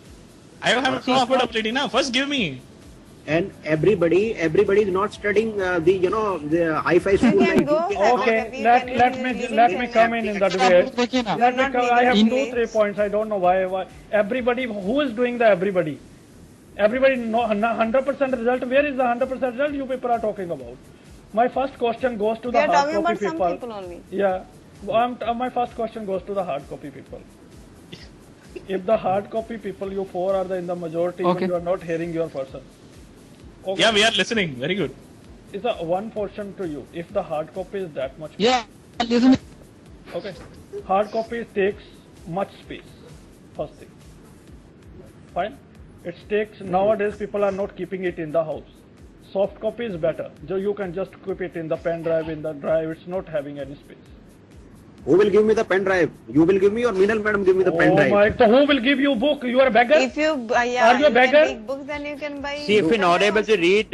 I have no affordability now. First give me. And everybody is not studying the hi-fi school. can go. Okay, let me come in that way. I have 2-3 points. I don't know why. Everybody, who is doing the everybody? Everybody, 100% result. Where is the 100% result you people are talking about? My first question goes to the hard copy people. Some people only. Yeah, my first question goes to the hard copy people. If the hard copy people, you four are in the majority, Okay. you are not hearing your person. Okay. Yeah, we are listening. Very good. It's a one portion to you. If the hard copy is that much. Yeah, listen. Okay. Hard copy takes much space. First thing. Fine. It takes, nowadays people are not keeping it in the house. Soft copy is better. So you can just keep it in the pen drive, in the drive. It's not having any space. Who will give me the pen drive? You will give me, or Meenal madam give me the pen drive? My, so who will give you book? You are a beggar? If you, Are you a beggar? can take books, then you can buy. See, if you're not able to read, if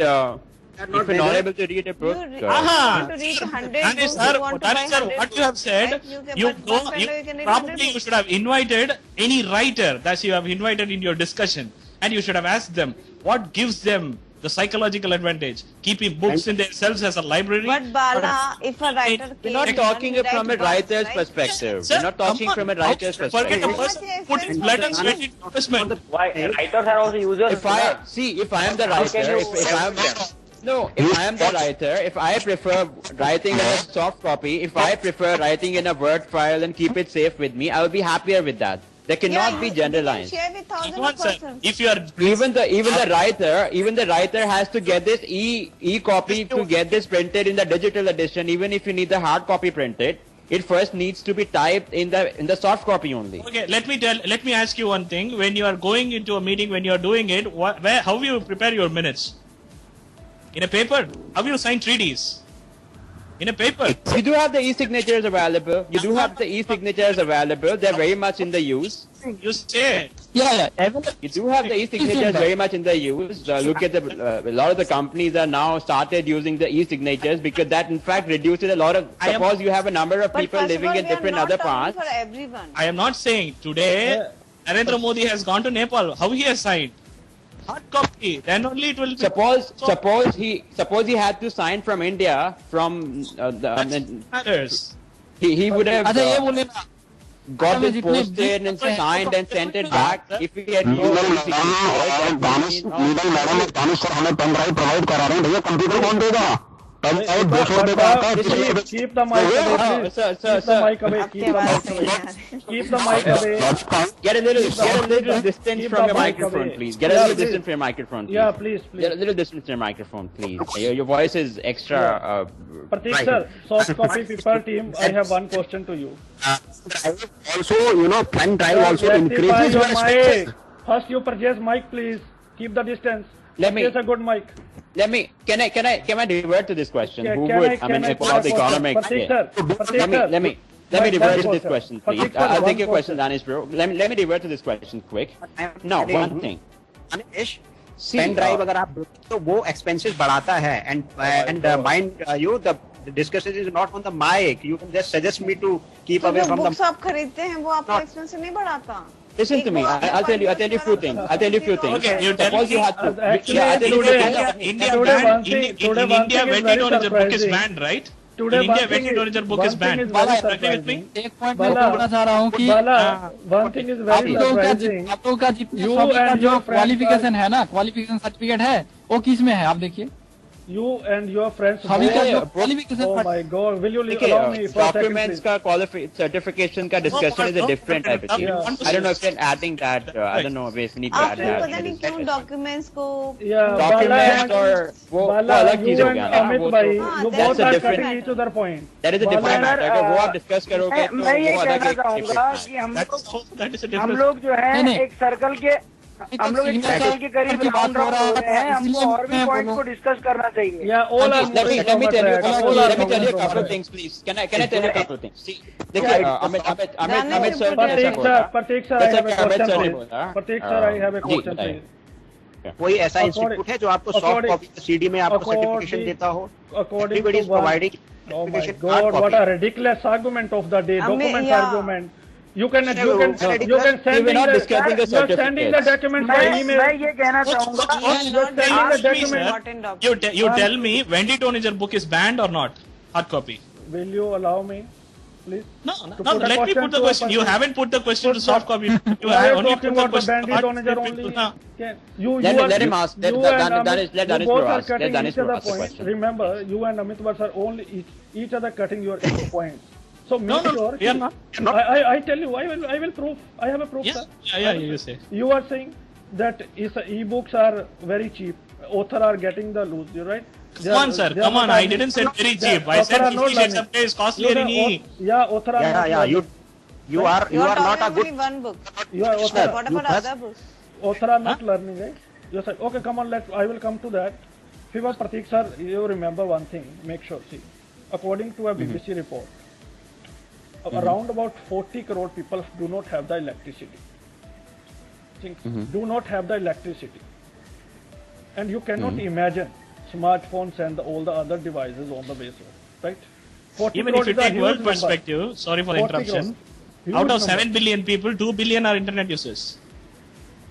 you're not able to read a book, You want to read 100 books, you want to buy Sir, 100 what you have books, said, right? you can go, buy you, you can read 100 probably you books. should have invited any writer that you have invited in your discussion, and you should have asked them what gives them the psychological advantage, keeping books in themselves as a library. But Bala, if a writer we're not talking from a writer's perspective. Sir, We're not talking from a writer's Forget perspective. a person who put his blood and sweat into investment. Why writers are also users? If I am the writer, if I am the writer, if I prefer writing in a soft copy, if I prefer writing in a Word file and keep it safe with me, I will be happier with that. There cannot be generalized. Share with thousands Come on, of sir. persons. If you are Even the writer has to get this e-copy to get this printed in the digital edition. Even if you need the hard copy printed, it first needs to be typed in the soft copy only. okay, let me ask you one thing. When you are going into a meeting, when you are doing it, how you prepare your minutes? In a paper? How you sign treaties? In a paper? You do have the e-signatures available. They're very much in the use. You say. Yeah. You do have the e-signatures very much in the use. Look at a lot of the companies are now started using the e-signatures because that in fact reduces a lot of. Suppose you have a number of But people first of living all, in we are different not other talking parts. for everyone. I am not saying today Narendra Modi has gone to Nepal. How he has signed? Hard copy. Then only it will be. Suppose he had to sign from India from matters. he would have अच्छा ये बोले ना got it posted and signed and sent it back if he had used Danish sir हमें pen drive provide करा रहे हैं भैया computer कौन देगा तब 200 रुपए का आता है Keep the mic away. Keep the mic away. Get a little distance from your microphone, please. Get a little distance from your microphone, please. Yeah, please. Get a little distance from your microphone, please. Your voice is extra. Pratik sir, soft copy people team, I have one question to you. Also, pen drive also Rectify increases your your space. mic. First you purchase mic, please. Keep the distance. Let me- Purchase a good mic. Can I divert to this question? Who Can would? I about the economic. Pratik sir, Let me divert to this question, please. Pratik sir, I'll take one your question, Danish bro. Let me divert to this question quick. Now, one thing. Anish, pen drive अगर आप तो वो expenses बढ़ाता है and mind you the discussion is not on the mic you can just suggest me to keep away from the books आप खरीदते हैं वो आपका एक्सपेंस नहीं बढ़ाता. Listen to me. I'll tell you a few things. Okay, you tell Suppose you me. had to. Actually, I'll tell you today- a few things. India Today one banned, thing- in today one India, thing is Wendy very Donizer book is surprising. banned, right? Today In India, one Wendy thing Donizer is- book one is thing banned. is very Agree with me? surprising. एक point Bala, मैं बोलना चाह रहा हूँ कि Bala, one thing is very आप लोगों का surprising. आप लोगों का जितना You सभी का and जो your friends क्वालिफिकेशन है ना, क्वालिफिकेशन सर्टिफिकेट है वो किस में है आप देखिए. You and your friends. सभी का जो both- qualification Oh my God! Will you Okay, allow me for a second, documents please? का certification का discussion is a different type of thing. Yeah. I don't know if you're adding that. I don't know if we need to add आपको पता नहीं that. क्यों documents को Yeah, Bala Documents and और वो Bala, अलग चीज you हो and गया ना. Amit वो bhai, तो- you that's both a are different cutting matter. each other point. That is a different Bala- matter. अगर वो आप discuss करोगे तो मैं ये वो अलग कहना एक चाहूंगा different कि That is a हम different. लोग जो है नहीं, नहीं। एक सर्कल के हम लोग एक सर्कल के करीब की बात राउंड हो राउंड रहा हो रहे हैं है, हमको इसलिए और भी मैं पॉइंट बोलूं। को डिस्कस करना चाहिए. Yeah, all are Let moving me from a tell you a track. couple. All are Let me tell you a moving couple from of a things, please. Can I tell you a couple of things? See, देखिए Amit Danish sir input ने है. ऐसा बोला. Pratik sir, I have a जैसा कि Amit question, sir ने please. बोला. Pratik sir, I have a जी, question, बताइए. please. कोई ऐसा According- इंस्टीट्यूट है जो आपको सॉफ्ट according- कॉपी सीडी में आपको according- सर्टिफिकेशन देता हो? According Everybody to is one. providing Oh my certification hard God! What copy. a ridiculous argument of the day. Documents yeah. argument. You can No, you can no, you can we were send not the discussing the you are sending the certificates. documents by मैं email. ये कहना चाहूंगा You are not Just sending the asked me, document. sir. Important document. You tell me, Wendy Donizer book is banned or not? Hard copy. Will you allow me, please? No, To no. put a Let me question put the to a question. You person. haven't put the question to soft copy. You Why are have you only talking put the about the question to bandit hard onager copy only? to now. You Let him ask. Let you and Danish Amit, let Danish you both Bro are ask. Let cutting Danish each Bro other ask the points. question. Remember, you and Amit are only each other cutting your points. So make No, sure. we are not. I tell you, I will prove. I have a proof, Yeah, sir. yeah, you say. You are saying that e-books are very cheap. Author are getting the loose. You're right. Come on, sir. Come on. I didn't say very cheap. I said 50 shades of days costlier in E. Yeah, author are not Yeah, learning. you are not a talking good only one book. You are author. What You about first- other books? Author are not learning, right? You said, okay, come on, I will come to that. Fiva Pratik sir, you remember one thing, make sure, see, according to a BBC report, around about 40 crore people do not have the electricity. Do not have the electricity. And you cannot imagine smartphones and all the other devices on the base road, right? 40 Even crore if you is a take huge world number. perspective, sorry for 40 interruption, crore. Huge out of number. 7 billion people, 2 billion are internet users.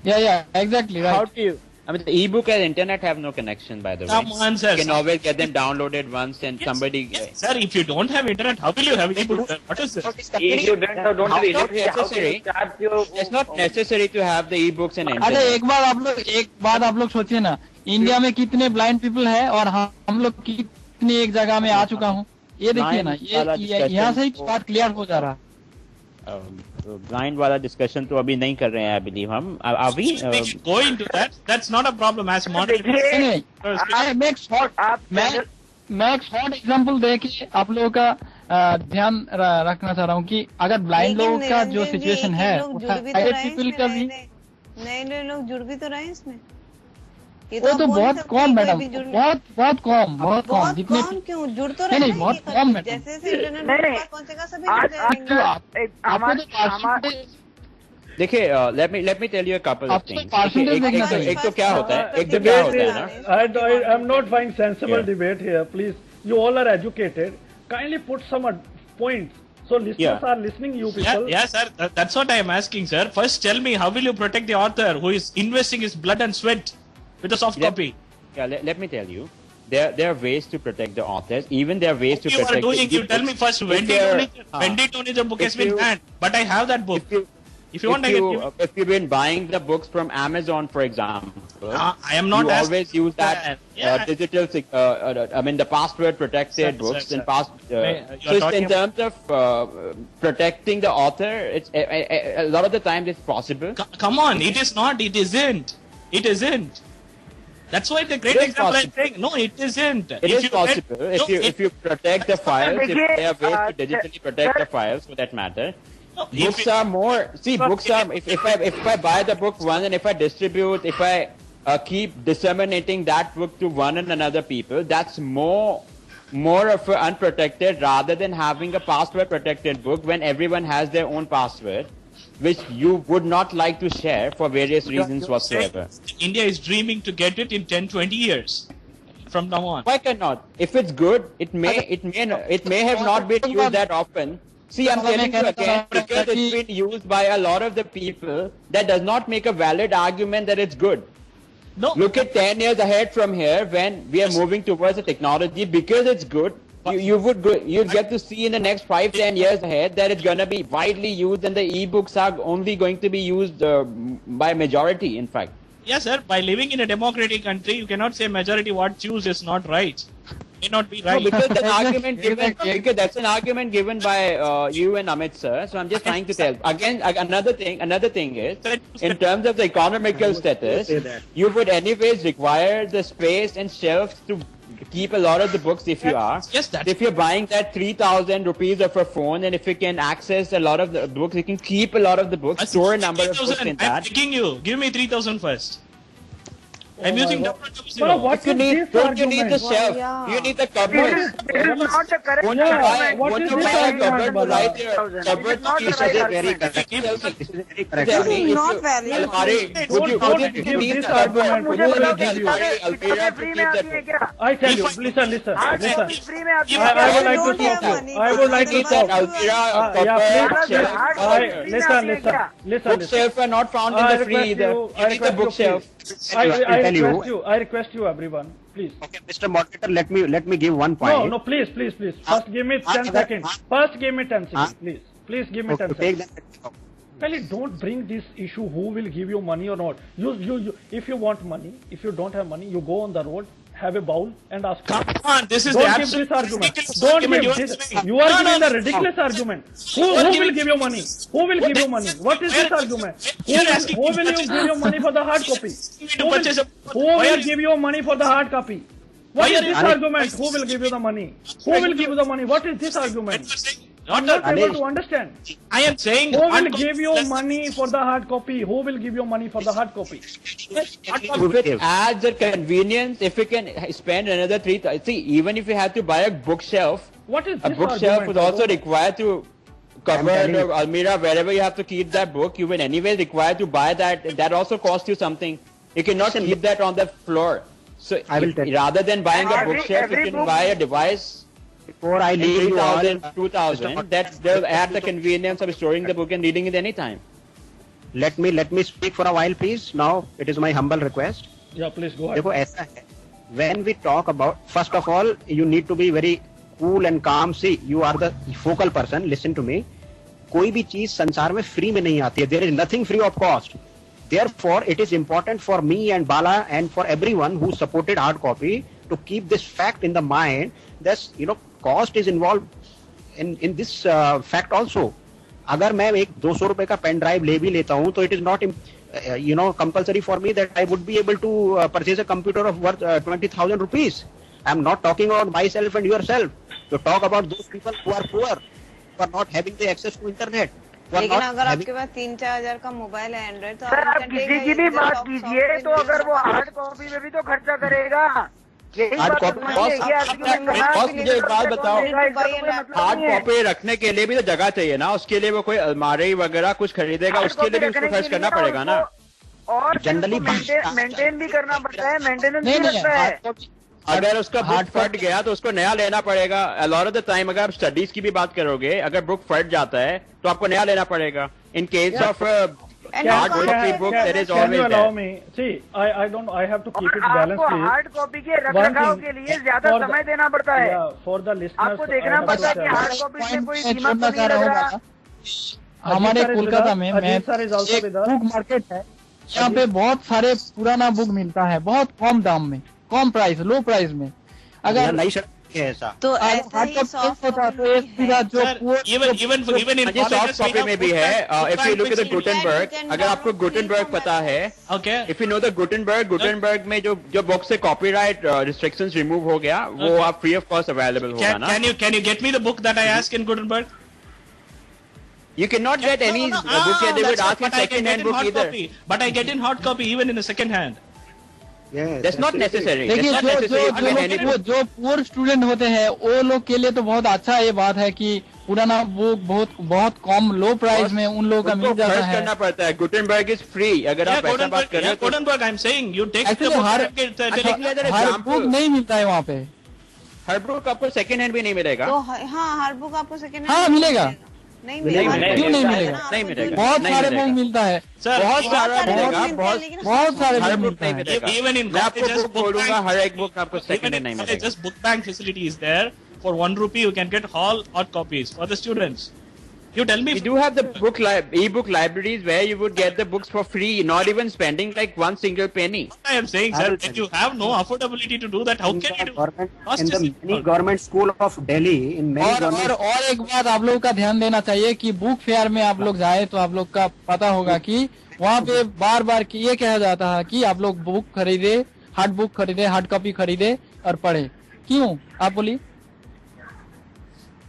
Yeah, exactly How right. do you? I mean, the e-book and internet have no connection, by the way. Come on, sir. You can always get them downloaded once, and somebody. Yes, sir, if you don't have internet, how will you have ebook? What is this? If you don't How read not it, how can necessary. you charge your It's not necessary to have the e-books and अच्छा internet. एक बात आप लोग सोचिए ना, India में कितने blind people है और हम लोग कितनी एक जगह में आ चुका हूँ, ये देखिए ना, ये यहाँ से ही बात क्लियर हो जा रहा है. ब्लाइंड वाला डिस्कशन तो अभी नहीं कर रहे हैं, आई बिलीव हम अभी We should go into that. That's not a problem as modern. नहीं, मैं एक शॉर्ट एग्जांपल दे के आप लोगों का ध्यान रखना चाह रहा हूँ कि अगर ब्लाइंड लेकिन लोगों का जो निरंजन जी, सिचुएशन एक है, लोग जुड़ भी तो साइडेड रहे हैं पीपल इसमें, का भी, नए लोग जुड़ भी तो रहे हैं इसमें. ये वो आप तो बोल बहुत सकते कम हैं, कोई मैडम, भी जुड़- बहुत कम बहुत जितने कम क्यों जुड़ तो नहीं, रहे नहीं, हैं बहुत ये कम करके। मैडम। जैसे जैसे इंटरनेट नहीं, पर नहीं। बात पहुंचेगा सभी जुड़ जाएंगे. आपको तो percentage- देखिए, let me tell you a couple of आपको things. percentage देखिए, देखना चाहिए. एक तो क्या होता है, एक तो क्या Debate होता है is, ना. I'm not finding sensible Yeah. debate here. Please, you all are educated. Kindly put some points. So listeners Yeah. are listening. You people. Yeah, sir. That's what I am asking, sir. First, tell me, how will you protect the author who is investing his blood and sweat with a soft copy? Yeah, let me tell you. There are ways to protect the authors. Even there are ways to You are protect. doing. the You tell me first. If Wendy you're- Donizer book if has been you- banned, but I have that book. If you want, I can give. if you've been buying the books from Amazon, for example, I am not you asking always use that Yeah. digital, I mean, the password protected Sir, books sir, and sir. pass. You are So it's talking in terms of protecting the author, it's a lot of the times it's possible. Come on, it is not. It isn't. It isn't. That's why the great It is example I'm possible. saying. No, it isn't. It is possible if you protect the files, if देखिए, there are ways to digitally protect sir- the files for that matter. No, Books are more. See, books are. If I buy the book one and if I distribute, if I keep disseminating that book to one and another people, that's more of a unprotected rather than having a password protected book when everyone has their own password. which you would not like to share for various reasons whatsoever. India is dreaming to get it in 10-20 years from now on. Why cannot? If it's good, it may have not been used that often. See, I'm telling you again, because it's been used by a lot of the people, that does not make a valid argument that it's good. No. Look at 10 years ahead from here when we are moving towards the technology. Because it's good, you'll get to see in the next 5-10 years ahead that it's going to be widely used, and the e-books are only going to be used by majority, in fact. Yes, sir. By living in a democratic country, you cannot say majority what choose is not right. May not be right. No, because that's an argument given by you and Amit, sir. So I'm just trying to tell. Again, another thing is, in terms of the economical status, you would anyways require the space and shelves to keep a lot of the books if you are. Yes, that's if you're buying that 3,000 rupees of a phone, and if you can access a lot of the books, you can keep a lot of the books, store a number of books in I'm that. begging you, give me 3,000 first. I'm using double But what If you need, don't you need the shelf? Yeah. You need the cupboards. This is not the correct Won't you buy, what won't is you this buy a argument, cupboard to Bala? write your cupboard not the pieces? right Are very argument. correct. This is very correct. Tell This me, is if not you- valid. Almari, Don't would you give need this the cupboard? argument. Would Who you will need give you? Almira to free keep में आती that है book? क्या? I tell you, listen. Free में आती है I would like don't to have talk. money. I would like to Need talk. that Almira Yeah, cupboard, please. shelf. Listen. Bookshelf are not found in I the free request either. you- You need the bookshelf. I request you, everyone, please. Okay, Mr. Moderator, let me give one point. No, please. First, give me 10 seconds. First, give me 10 seconds, please. Please give me 10 To take seconds. that. Really, don't bring this issue. Who will give you money or not? You. If you want money, if you don't have money, you go on the road, have a bowl, and ask. Come on, this is Don't the give this absolute argument. ridiculous Don't argument give you are this. giving. You are No, giving no, the ridiculous argument. Who You are will giving- give you money? Who will give you money? What is this argument? You are asking Who will you give you money for the hard copy? to purchase a- Who Why will are you- give you money for the hard copy? What Why is are this you- argument? Who will give you the money? Who will give you the money? What is this argument? I'm Not not a, able to understand. I am saying Who will hard copy give you less- money for the hard copy? Who will give you money for the hard copy? If it adds a convenience, if you can spend another 3,000, see, even if you have to buy a bookshelf, What is a this bookshelf argument? was also required to cupboard telling or you. Almira, wherever you have to keep that book, you will anyway required to buy that. That also costs you something. You cannot keep that on the floor. So I will tell you. rather than buying a Every- bookshelf, every you can book- buy a device. Before I leave you all, 3,000, 2,000, that they'll add the convenience of storing the book and reading it anytime. let me speak for a while, please. Now, it is my humble request. Yeah, please go ahead. देखो ऐसा है, when we talk about, first of all, you need to be very cool and calm. See, you are the focal person. Listen to me. कोई भी चीज संसार में free में नहीं आती है. There is nothing free of cost. Therefore, it is important for me and Bala and for everyone who supported hard copy to keep this fact in the mind. That cost is involved in this fact also. अगर मैं एक 200 रुपए का pen drive ले भी लेता हूँ तो it is not compulsory for me that I would be able to purchase a computer of worth 20,000 rupees. I am not talking about myself and yourself. To talk about those people who are poor, who are not having the access to internet. who are लेकिन not अगर having- आपके पास 3-4 हजार का mobile है Android तो sir आप किसी की भी बात कीजिए तो अगर वो हार्ड कॉपी में भी तो खर्चा करेगा. यही Hard बात copy- समझिए. boss, ये argument कहा boss, कि मुझे एक बात बताओ। हार्ड नहीं है. कॉपी रखने के लिए भी तो जगह चाहिए ना. उसके लिए वो कोई अलमारी वगैरह कुछ खरीदेगा, Hard उसके लिए भी copy उसको रखने खर्च के करना लिए पड़ेगा ना. और Generally मेंटेन भी करना पड़ता है. मेंटेनेंस नहीं, भी नहीं, लगता है. hard copy- अगर उसका बुक hard फट गया तो उसको नया लेना पड़ेगा. A lot of the time अगर आप स्टडीज की भी बात करोगे, अगर बुक फट जाता है तो आपको नया लेना पड़ेगा. In case of hard copy book, there is Can always you allow that. me? See, I have to keep और it balanced, आपको please. हार्ड कॉपी के One रखरखाव thing, के लिए ज्यादा for the- समय देना पड़ता है. Yeah, for the listeners, आपको देखना I have पड़ता है to कि tell- हार्ड कॉपी से कोई मैं कीमत छोड़ना तो चाह नहीं रहा लग हूँ रहा. बाबा। हमारे Ajit sir is Kolkata with में us. मैं अजीत sir is also एक with us. बुक मार्केट है, यहाँ पे बहुत सारे पुराना बुक मिलता है बहुत कम दाम में, कम प्राइस, लो प्राइस में. अगर नई शर्त है ऐसा. तो ऐसा हार्ड ही कॉपी सॉफ्ट होता तो एक कॉपी सीधा जो Sir, even in हाँ जी, soft colleges we copy have में भी book है. bank, If you look at the which is- Gutenberg, अगर आपको Gutenberg पता है, Okay. if you know the Gutenberg में जो बुक से कॉपीराइट रिस्ट्रिक्शंस रिमूव हो गया, वो आप फ्री ऑफ कॉस्ट अवेलेबल होगा ना. Can you get me the book that I asked in Gutenberg? You cannot get any book that they would ask in But I can second get hand in book hard either. copy. But I get in hard copy even in a second hand. Yes, That's not absolutely. necessary. That's देखिए not necessary. जो poor student होते हैं वो लोग के लिए तो बहुत अच्छा ये बात है कि पुराना बुक बहुत कम लो प्राइस में उन लोगों का मिल जाता है। करना पड़ता है। Gutenberg is free. अगर आप ऐसा बात कर रहे हैं, Gutenberg I am saying you take हर बुक नहीं मिलता है वहाँ पे। हर बुक आपको सेकंड हैंड भी नहीं मिलेगा। तो हाँ, हर बुक आपको सेकंड हाँ मिलेगा। नहीं मिलेगा। क्यों नहीं मिलेगा? नहीं मिलेगा। बहुत सारे बुक मिलता है, बहुत सारा मिलेगा, बहुत सारे बुक मिलता है। Even in मैं आपको बुक बोलूंगा, हर एक बुक आपको सेकंड हैंड नहीं मिलेगा। just book bank facility is there. For 1 rupee, you can get all hard copies for the students. You tell me. We do have the e-book libraries where you would get the books for free, not even spending like one single penny. I am saying, sir, if you have no affordability to do that, how can you do? In the many government school of Delhi, in many government. और एक बात आप लोगों का ध्यान देना चाहिए कि बुक फेयर में आप लोग जाए तो आप लोग का पता होगा कि वहाँ पे बार बार ये कहा जाता है कि आप लोग बुक खरीदे, हार्ड बुक खरीदे, हार्ड कॉपी खरीदे और पढ़े। क्यों आप बोलिए?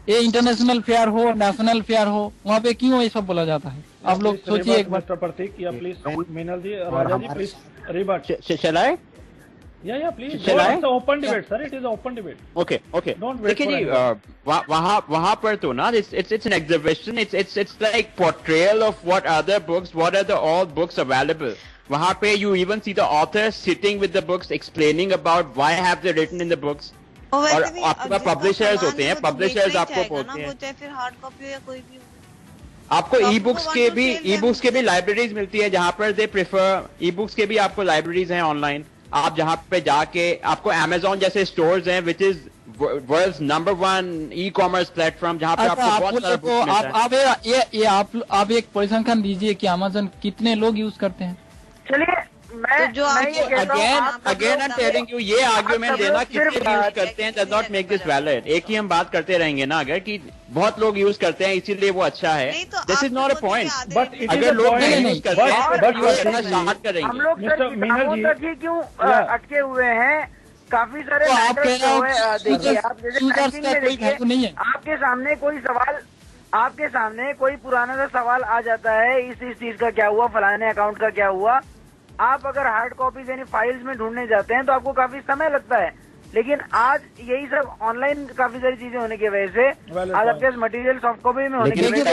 ये इंटरनेशनल फेयर हो, नेशनल फेयर हो, वहाँ पे क्यों ये सब बोला जाता है? आप लोग सोचिए एक बार। मिस्टर प्रतीक, या please Meenal ji, Raja ji, please rebut. Shall I? Yeah, please. It's an open debate, sir. It is an open debate. Okay. Don't wait देखिए for जी, वहाँ पर तो ना, it's an exhibition. It's like portrayal of what other books, what are the all books available. वहाँ पे you even see the author sitting with the books, explaining about why have they written in the books. और आपके पास publishers होते हैं, publishers आपको बोलते हैं। चाहे फिर हार्ड कॉपी या कोई भी। आपको ई बुक्स के भी लाइब्रेरीज मिलती है जहाँ पर दे प्रेफर ई बुक्स के भी आपको लाइब्रेरीज हैं ऑनलाइन। आप जहाँ पे जाके आपको Amazon जैसे स्टोर्स हैं which is world's number 1 ecommerce platform जहाँ पे आपको बहुत सारा बुक्स मिलता है। आप एक परिसंख्यान दीजिए कि Amazon कितने लोग यूज करते हैं। चलिए अगेन I'm telling you, ये आर्ग्यूमेंट देना कितने यूज करते हैं does not make this valid। एक ही हम बात करते रहेंगे ना, अगर कि बहुत लोग यूज करते हैं इसीलिए वो अच्छा है। This is not a point. But अगर लोग नहीं यूज करते हैं तो यूज करना स्टार्ट करेंगे। हम लोग तक ही क्यों अटके हुए हैं? काफी सारे आप कह रहे हो देखिए, आप जैसे नहीं है, आपके सामने कोई सवाल, आपके सामने कोई पुराना सा सवाल आ जाता है, इस चीज का क्या हुआ, फलाने अकाउंट का क्या हुआ। आप अगर हार्ड कॉपीज यानी फाइल्स में ढूंढने जाते हैं तो आपको काफी समय लगता है, लेकिन आज यही सब ऑनलाइन काफी सारी चीजें होने की वजह से आज आपके मटेरियल सॉफ्ट कॉपी में होने की वजह से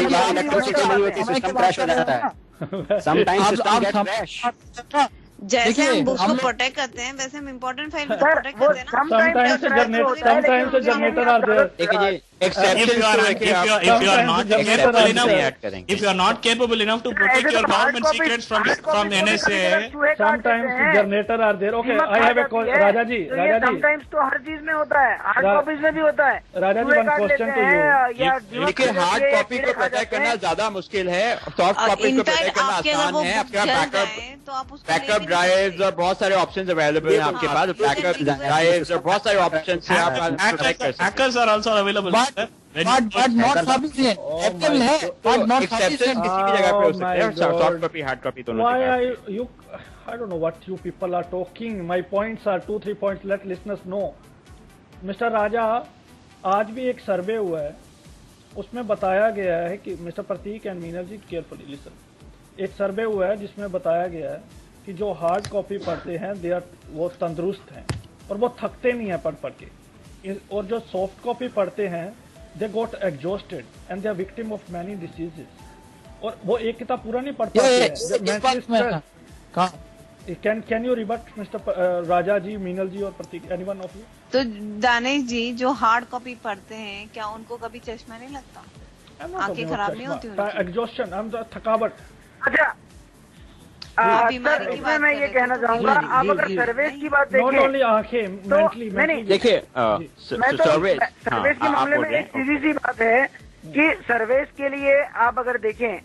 जैसे हम बुक्स को प्रोटेक्ट करते हैं वैसे हम इम्पोर्टेंट फाइल को प्रोटेक्ट करते हैं ना। Sometimes generator are there. देखिए If you are not capable enough to protect your government secrets from NSA, sometimes generator are there. Okay, I have a call. Raja ji, sometimes तो हर चीज में होता है, हार्ड कॉपीज में भी होता है। राजा जी, one question to you. देखिए हार्ड कॉपी को प्रोटेक्ट करना ज्यादा मुश्किल है, सॉफ्ट कॉपी को प्रोटेक्ट करना आसान है। आपके बैकअप ड्राइव्स और बहुत सारे ऑप्शंस अवेलेबल हैं आपके पास। बैकअप ड्राइव्स और बहुत सारे ऑप्शंस हैं, आप प्रोटेक्ट कर सकते हैं। hackers are also available. But not sufficient. Apple है, but not sufficient. किसी भी जगह पे हो सकते हैं, सॉफ्ट कॉपी हार्ड कॉपी दोनों। I don't know what you people are talking. My points are 2-3 points. Let listeners know. Mr. राजा, आज भी एक सर्वे हुआ है, उसमें बताया गया है कि mister Pratik and Meenal ji carefully listen. एक सर्वे हुआ है जिसमें बताया गया है कि जो हार्ड कॉपी पढ़ते हैं वो तंदुरुस्त हैं और वो थकते नहीं है पढ़ के, और जो सॉफ्ट कॉपी पढ़ते हैं they got exhausted and they are victim of many diseases. और वो एक किताब पूरा नहीं पढ़ पाते हैं। Can you rebut Mr. राजा जी, मीनल जी और प्रतीक, anyone of you? तो दानिश जी जो हार्ड कॉपी पढ़ते हैं क्या उनको कभी चश्मा नहीं लगता? आंखें खराब नहीं होती उनकी? एग्जॉस्शन, थकावट। अच्छा सर, मैं ये कहना चाहूंगा, आप अगर सर्विस की बात देखें, नॉट ओनली आंखें, मेंटली देखिए सर्विस के मामले में एक सीधी सी बात है कि सर्विस के लिए आप अगर देखें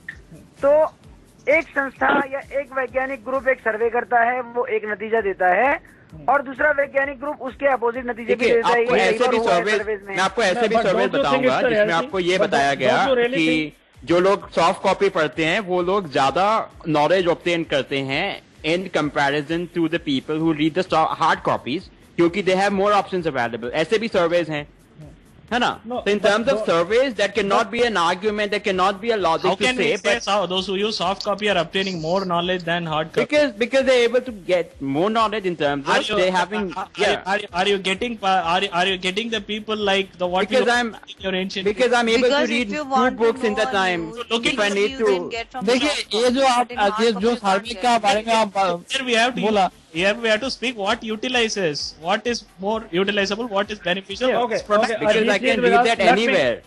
तो एक संस्था या एक वैज्ञानिक ग्रुप एक सर्वे करता है, वो एक नतीजा देता है और दूसरा वैज्ञानिक ग्रुप उसके अपोजिट नतीजे भी देता है। मैं आपको ऐसे भी सर्वे बताऊंगा जिसमें आपको ये बताया गया कि जो लोग सॉफ्ट कॉपी पढ़ते हैं वो लोग ज्यादा नॉलेज ऑब्टेन करते हैं in comparison to the people who read the hard copies, क्योंकि they have more options available. ऐसे भी सर्वेज हैं। है ना? No, so in terms of surveys, that cannot be an argument, that cannot be a logic How to can say. we say those who use soft copy are obtaining more knowledge than hard copy? Because they're able to get more knowledge in terms of they having. Are you getting the people like the what Because we I'm in your ancient? Because I'm able Because to read if you 2 want to books in know the time. Look If I need to. देखिए ये जो आप ये जो सर्वे का बारे में आप Here we have to बोला here we have to speak what utilizes, what is more utilizable, what is beneficial. Yeah, what is okay, productive. okay. Because I can read that anywhere.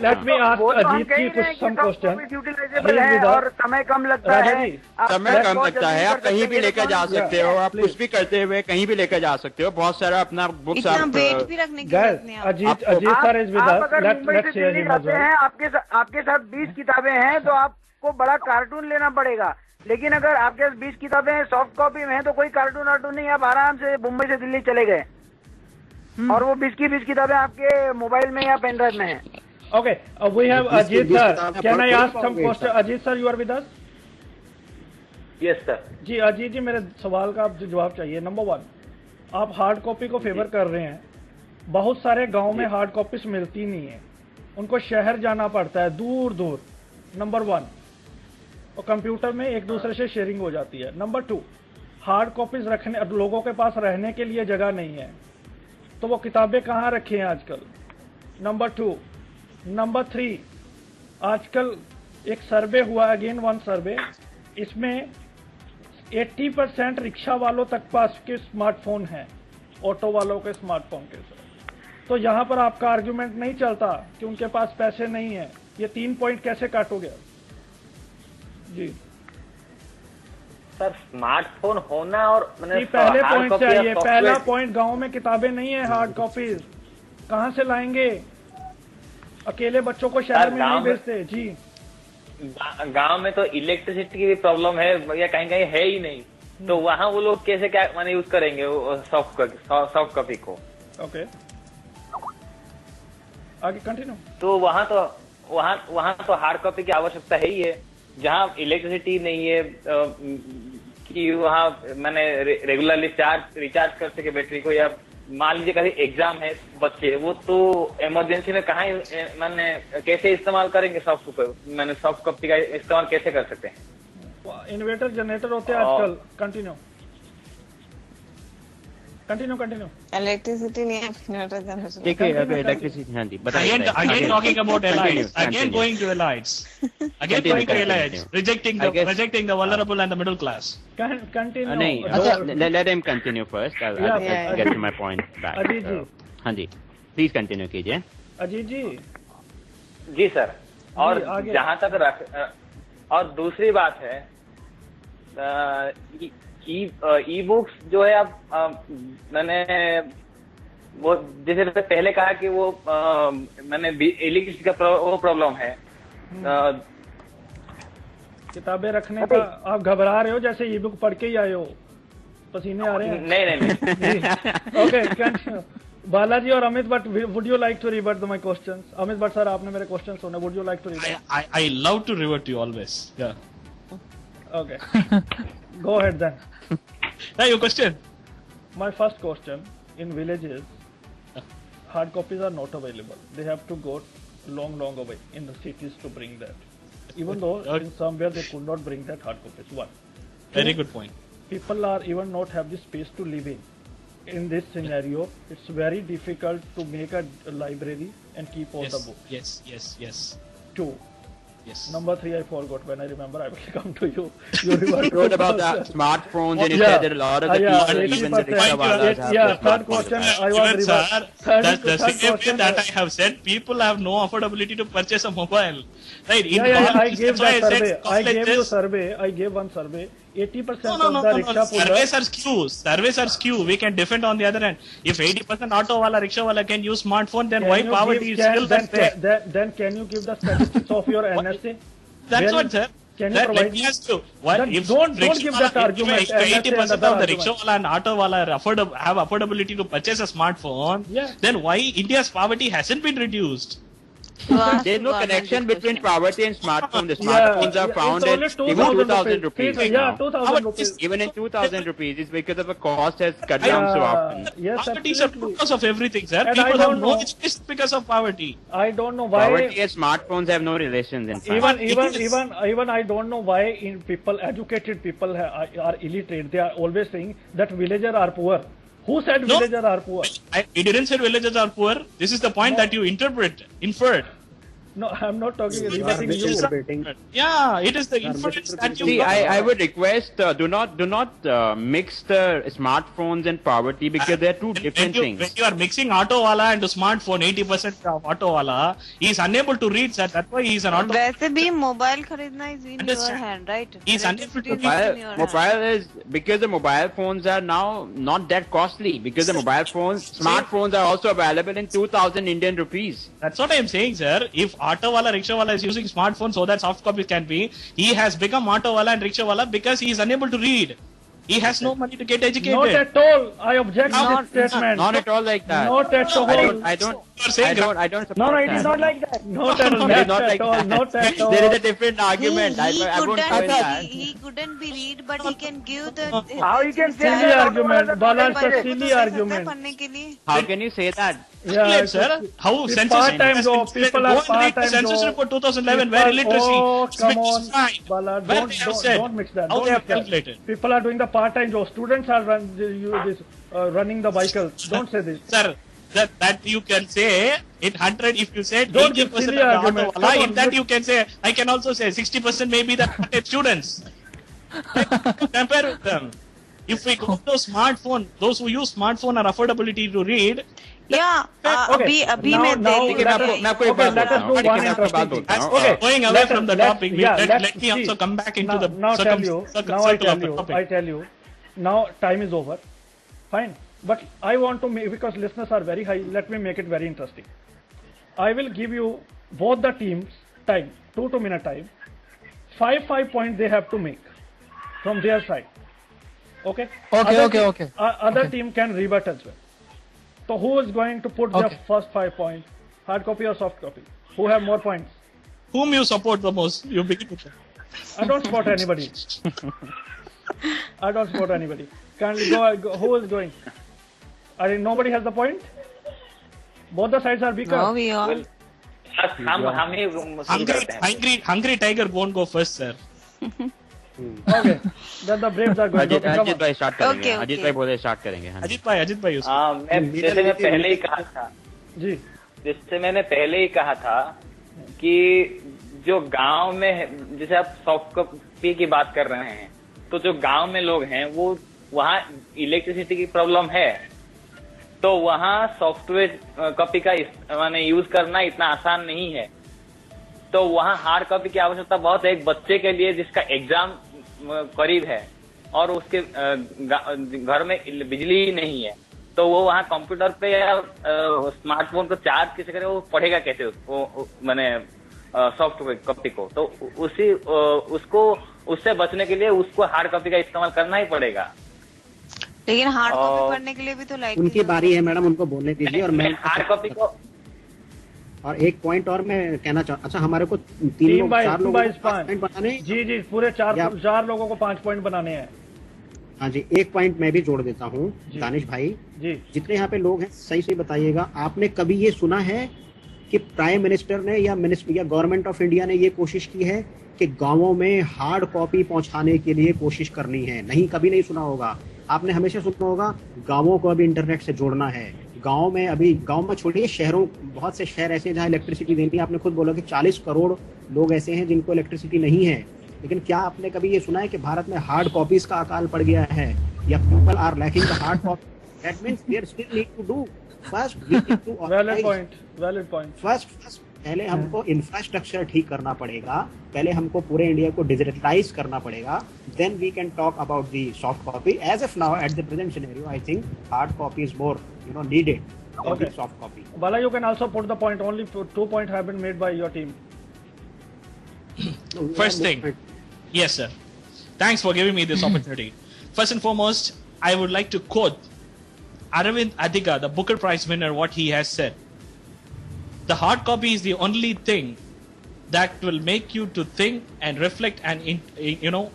Let me ask Ajit ki कुछ some question. यूटिलाइजेबल है और समय कम लगता राजा है। जी, समय कम लगता है, आप कहीं भी लेकर जा सकते हो, आप कुछ भी करते हुए कहीं भी लेकर जा सकते हो, बहुत सारा अपना बुक्स इतना आप वेट भी रखने की Guys, जरूरत नहीं है। Ajit sir is with आप us. अगर मुंबई से Let's hear Delhi him as जाते well. हैं, आपके साथ 20 किताबें हैं तो आपको बड़ा कार्टून लेना पड़ेगा। लेकिन अगर आपके पास 20 किताबें हैं सॉफ्ट कॉपी में है तो कोई कार्टून वार्टून नहीं, आप आराम से मुंबई से दिल्ली चले गए और वो 20 की 20 किताबें आपके मोबाइल में या पेन ड्राइव में है। Okay, we have Ajit sir. Can I ask some question? Ajit sir, you are with us? Yes sir. जी अजीत जी, मेरे सवाल का आप जवाब चाहिए। नंबर 1, आप हार्ड कॉपी को फेवर कर रहे हैं। बहुत सारे गांव में हार्ड कॉपीज मिलती नहीं है, उनको शहर जाना पड़ता है दूर दूर। नंबर 1, और कंप्यूटर में एक दूसरे से शेयरिंग हो जाती है। नंबर 2, हार्ड कॉपीज रखने लोगों के पास रहने के लिए जगह नहीं है, तो वो किताबें कहाँ रखे हैं आजकल। नंबर 2, नंबर 3, आजकल एक सर्वे हुआ, अगेन वन सर्वे, इसमें 80% रिक्शा वालों तक पास के स्मार्टफोन हैं, ऑटो वालों के स्मार्टफोन के साथ। तो यहाँ पर आपका आर्ग्यूमेंट नहीं चलता कि उनके पास पैसे नहीं है। ये 3 पॉइंट कैसे काटोगे जी? सर स्मार्टफोन होना और पहले पॉइंट से आइए। पहला पॉइंट, गांव में किताबें नहीं है, हार्ड कॉपीज कहाँ से लाएंगे? अकेले बच्चों को शहर में नहीं भेजते जी। गांव में तो इलेक्ट्रिसिटी की भी प्रॉब्लम है या कहीं कहीं है ही नहीं, तो वहाँ वो लोग कैसे क्या माने यूज करेंगे सॉफ्ट कॉपी को? ओके, आगे कंटिन्यू। तो वहाँ तो हार्ड कॉपी की आवश्यकता है ही है। जहाँ इलेक्ट्रिसिटी नहीं है कि वहाँ मैंने रेगुलरली रिचार्ज कर सके बैटरी को, या मान लीजिए कभी एग्जाम है बच्चे, वो तो इमरजेंसी में कहाँ मैंने कैसे इस्तेमाल करेंगे सॉफ्ट कॉपी का इस्तेमाल कैसे कर सकते हैं? इन्वर्टर जनरेटर होते हैं आजकल। कंटिन्यू। इलेक्ट्रिसिटी नहीं है, इन्वर्टर जनरेटर। देखिए अगर इलेक्ट्रिसिटी, हाँ जी बताइए। Again talking about elites. Again going to elites. Again going to elites. Rejecting the vulnerable and the middle class. Continue. नहीं, let him continue first. I'll get to my point back. Ajit जी, हाँ जी, please continue कीजिए। अजीत जी। जी sir. और जहाँ तक और दूसरी बात है, ई बुक्स जो है, अब मैंने वो जैसे पहले कहा कि वो मैंने इलेक्ट्रिसिटी का वो प्रॉब्लम है। किताबें रखने का आप घबरा रहे हो जैसे ई बुक पढ़ के ही आए हो, पसीने आ रहे हैं। नहीं। ओके, बालाजी और Amit Bhatt, would you like to revert my questions? Amit Bhatt sir, आपने मेरे क्वेश्चन सुने, would you like to revert? I love to revert you always. Yeah. Okay. Go ahead then. Now your question. My first question, in villages, hard copies are not available. They have to go long away in the cities to bring that. Even though in somewhere they could not bring that hard copies. One. Very good point. People are even not have the space to live in. In this scenario, it's very difficult to make a library and keep all the books. Yes. 2. Yes. Number 3, I forgot. When I remember, I will come to you. You wrote about the smartphones and you said that a lot of the people, even the rickshawalas have the smartphone. I was the same way that I have said, people have no affordability to purchase a mobile. Right? I gave that survey. I gave you survey. I gave one survey. 80% of the rickshaw pullers. Surveys are skew. We can defend on the other end. If 80% auto wala, rickshaw wala can use smartphone, then why poverty is still there? Then can you give the statistics of your NSA? That's what, sir. Can you provide? Yes, too. Don't give that argument. If 80% of the rickshaw wala and auto wala have affordability to purchase a smartphone, then why India's poverty hasn't been reduced? There's no connection between poverty and smartphone. The smartphones are found at even 2,000 rupees. Yeah, 2,000 rupees. Even in 2,000 rupees, it's because of the cost has cut down so often. Yes, Poverty is because of everything, sir. And People have no education because of poverty. I don't know why. Poverty and smartphones have no relations in fact. Even I don't know why in people, educated people are illiterate. They are always saying that villagers are poor. Who said villagers are poor? We didn't say villagers are poor. This is the point that you inferred. No, I'm not talking reverting you. Yeah, it is the inference that you. See, I would request do not mix the smartphones and poverty because they're two different things. When you are mixing auto wala and the smartphone, 80% of auto wala, he is unable to read, sir. That's why he is an auto. वैसे भी mobile खरीदना is in your hand, right? He is unable to read. Mobile is because the mobile phones are now not that costly because the smartphones are also available in 2,000 Indian rupees. That's what I am saying, sir. If auto wala, rickshaw wala is using smartphone so that soft copy can be, he has become auto wala and rickshaw wala because he is unable to read. He has no money to get educated. Not at all. I object to this statement. Not at all like that. Not at all. I don't support No, it is not like that. Not at all. Not at all. There is a different argument. I won't say that. He couldn't be read, but he can give the. How you can say Silly argument. Bala, it's a silly argument. How can you say that? Yeah, sir. How census part-time job. People are part-time census job. report 2011 where illiteracy. Oh, come on, fine. Bala, Where they have said don't mix that. how Don't they have mix that. calculated. People are doing the part-time job. Students are running the vehicles. Don't say this. Sir, that you can say in 100 if you said Don't give 80% of silly the argument. auto wala, Come in on, that good. you can say I can also say 60% may be the students. Compare with them. If we go to smartphone, those who use smartphone are affordability to read. Yeah, अभी मैं let us do one interesting thing. Going away from the topic, let me also come back into the I tell you. Now time is over. Fine. But I want to make, because listeners are very high, let me make it very interesting. I will give you both the teams time, 2 minute time. 5 points they have to make from their side. Okay? Okay. Other team can rebut as well. So who is going to put their first 5 points? Hard copy or soft copy? Who have more points? Whom you support the most? You begin with. I don't support anybody. I don't support anybody. Kindly go. Who is going? I think nobody has the point. Both the sides are weaker. No, we all. Hungry tiger won't go first, sir. Okay. Then the Braves are going. Ajit भाई start करेंगे. Okay. Ajit भाई बोले start करेंगे. अजीत भाई जैसे मैं पहले ही कहा था जी. जिससे मैंने पहले ही कहा था कि जो गांव में जैसे आप सॉफ्ट कॉपी की बात कर रहे हैं तो जो गांव में लोग हैं वो वहाँ इलेक्ट्रिसिटी की प्रॉब्लम है तो वहाँ सॉफ्टवेयर कॉपी का माने यूज करना इतना आसान नहीं है तो वहाँ हार्ड कॉपी की आवश्यकता बहुत है एक बच्चे के लिए जिसका एग्जाम करीब है और उसके घर में बिजली नहीं है तो वो वहाँ कंप्यूटर पे या स्मार्टफोन को चार्ज कैसे करे वो पढ़ेगा कैसे वो मैंने सॉफ्ट कॉपी को तो उसको उससे बचने के लिए उसको हार्ड कॉपी का इस्तेमाल करना ही पड़ेगा लेकिन हार्ड कॉपी पढ़ने के लिए भी तो लाइक उनकी बारी है मैडम उनको बोलने दीजिए और मैं हार्ड कॉपी को और एक पॉइंट और मैं कहना चाहूँ अच्छा हमारे को 4 लोगों को 5 पॉइंट बनाने जी पूरे 4 लोगों को 5 पॉइंट बनाने हैं हाँ जी एक पॉइंट मैं भी जोड़ देता हूँ दानिश भाई जी जितने यहाँ पे लोग हैं सही बताइएगा आपने कभी ये सुना है कि प्राइम मिनिस्टर ने या गवर्नमेंट ऑफ इंडिया ने ये कोशिश की है कि गांवों में हार्ड कॉपी पहुंचाने के लिए कोशिश करनी है नहीं कभी नहीं सुना होगा आपने हमेशा सुना होगा गांवों को अभी इंटरनेट से जोड़ना है गांव में छोड़िए शहरों बहुत से शहर ऐसे हैं जहाँ इलेक्ट्रिसिटी देनी है आपने खुद बोला कि 40 करोड़ लोग ऐसे हैं जिनको इलेक्ट्रिसिटी नहीं है लेकिन क्या आपने कभी ये सुना है कि भारत में हार्ड कॉपीज का अकाल पड़ गया है या people are lacking the hard copy that means there still need to do first we need to valid point first पहले हमको इंफ्रास्ट्रक्चर ठीक करना पड़ेगा पहले हमको पूरे इंडिया को डिजिटलाइज करना पड़ेगा then we can talk about the soft copy as of now at the present scenario I think hard copy is more needed than soft copy. Bala, you can also put the point. Only 2 points have been made by your team. First thing, yes sir. Thanks for giving me this opportunity. First and foremost, I would like to quote Aravind Adiga, the Booker Prize winner, what he has said. the hard copy is the only thing that will make you to think and reflect and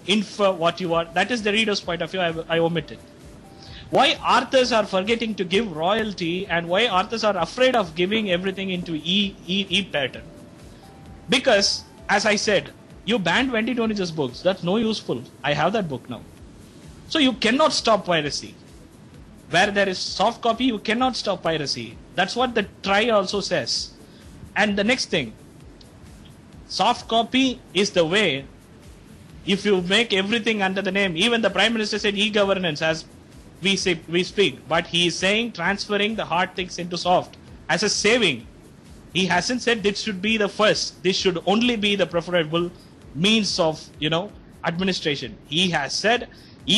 infer what you are. That is the reader's point of view. I omitted. Why authors are forgetting to give royalty, and why authors are afraid of giving everything into e-pattern? Because, as I said, you banned 2020's books. That's no useful. I have that book now. So you cannot stop piracy. Where there is soft copy, you cannot stop piracy. That's what the TRI also says. And the next thing, soft copy is the way. If you make everything under the name, even the Prime Minister said e-governance as we speak, but he is saying transferring the hard things into soft as a saving. He hasn't said this should be the first. This should only be the preferable means of, administration. He has said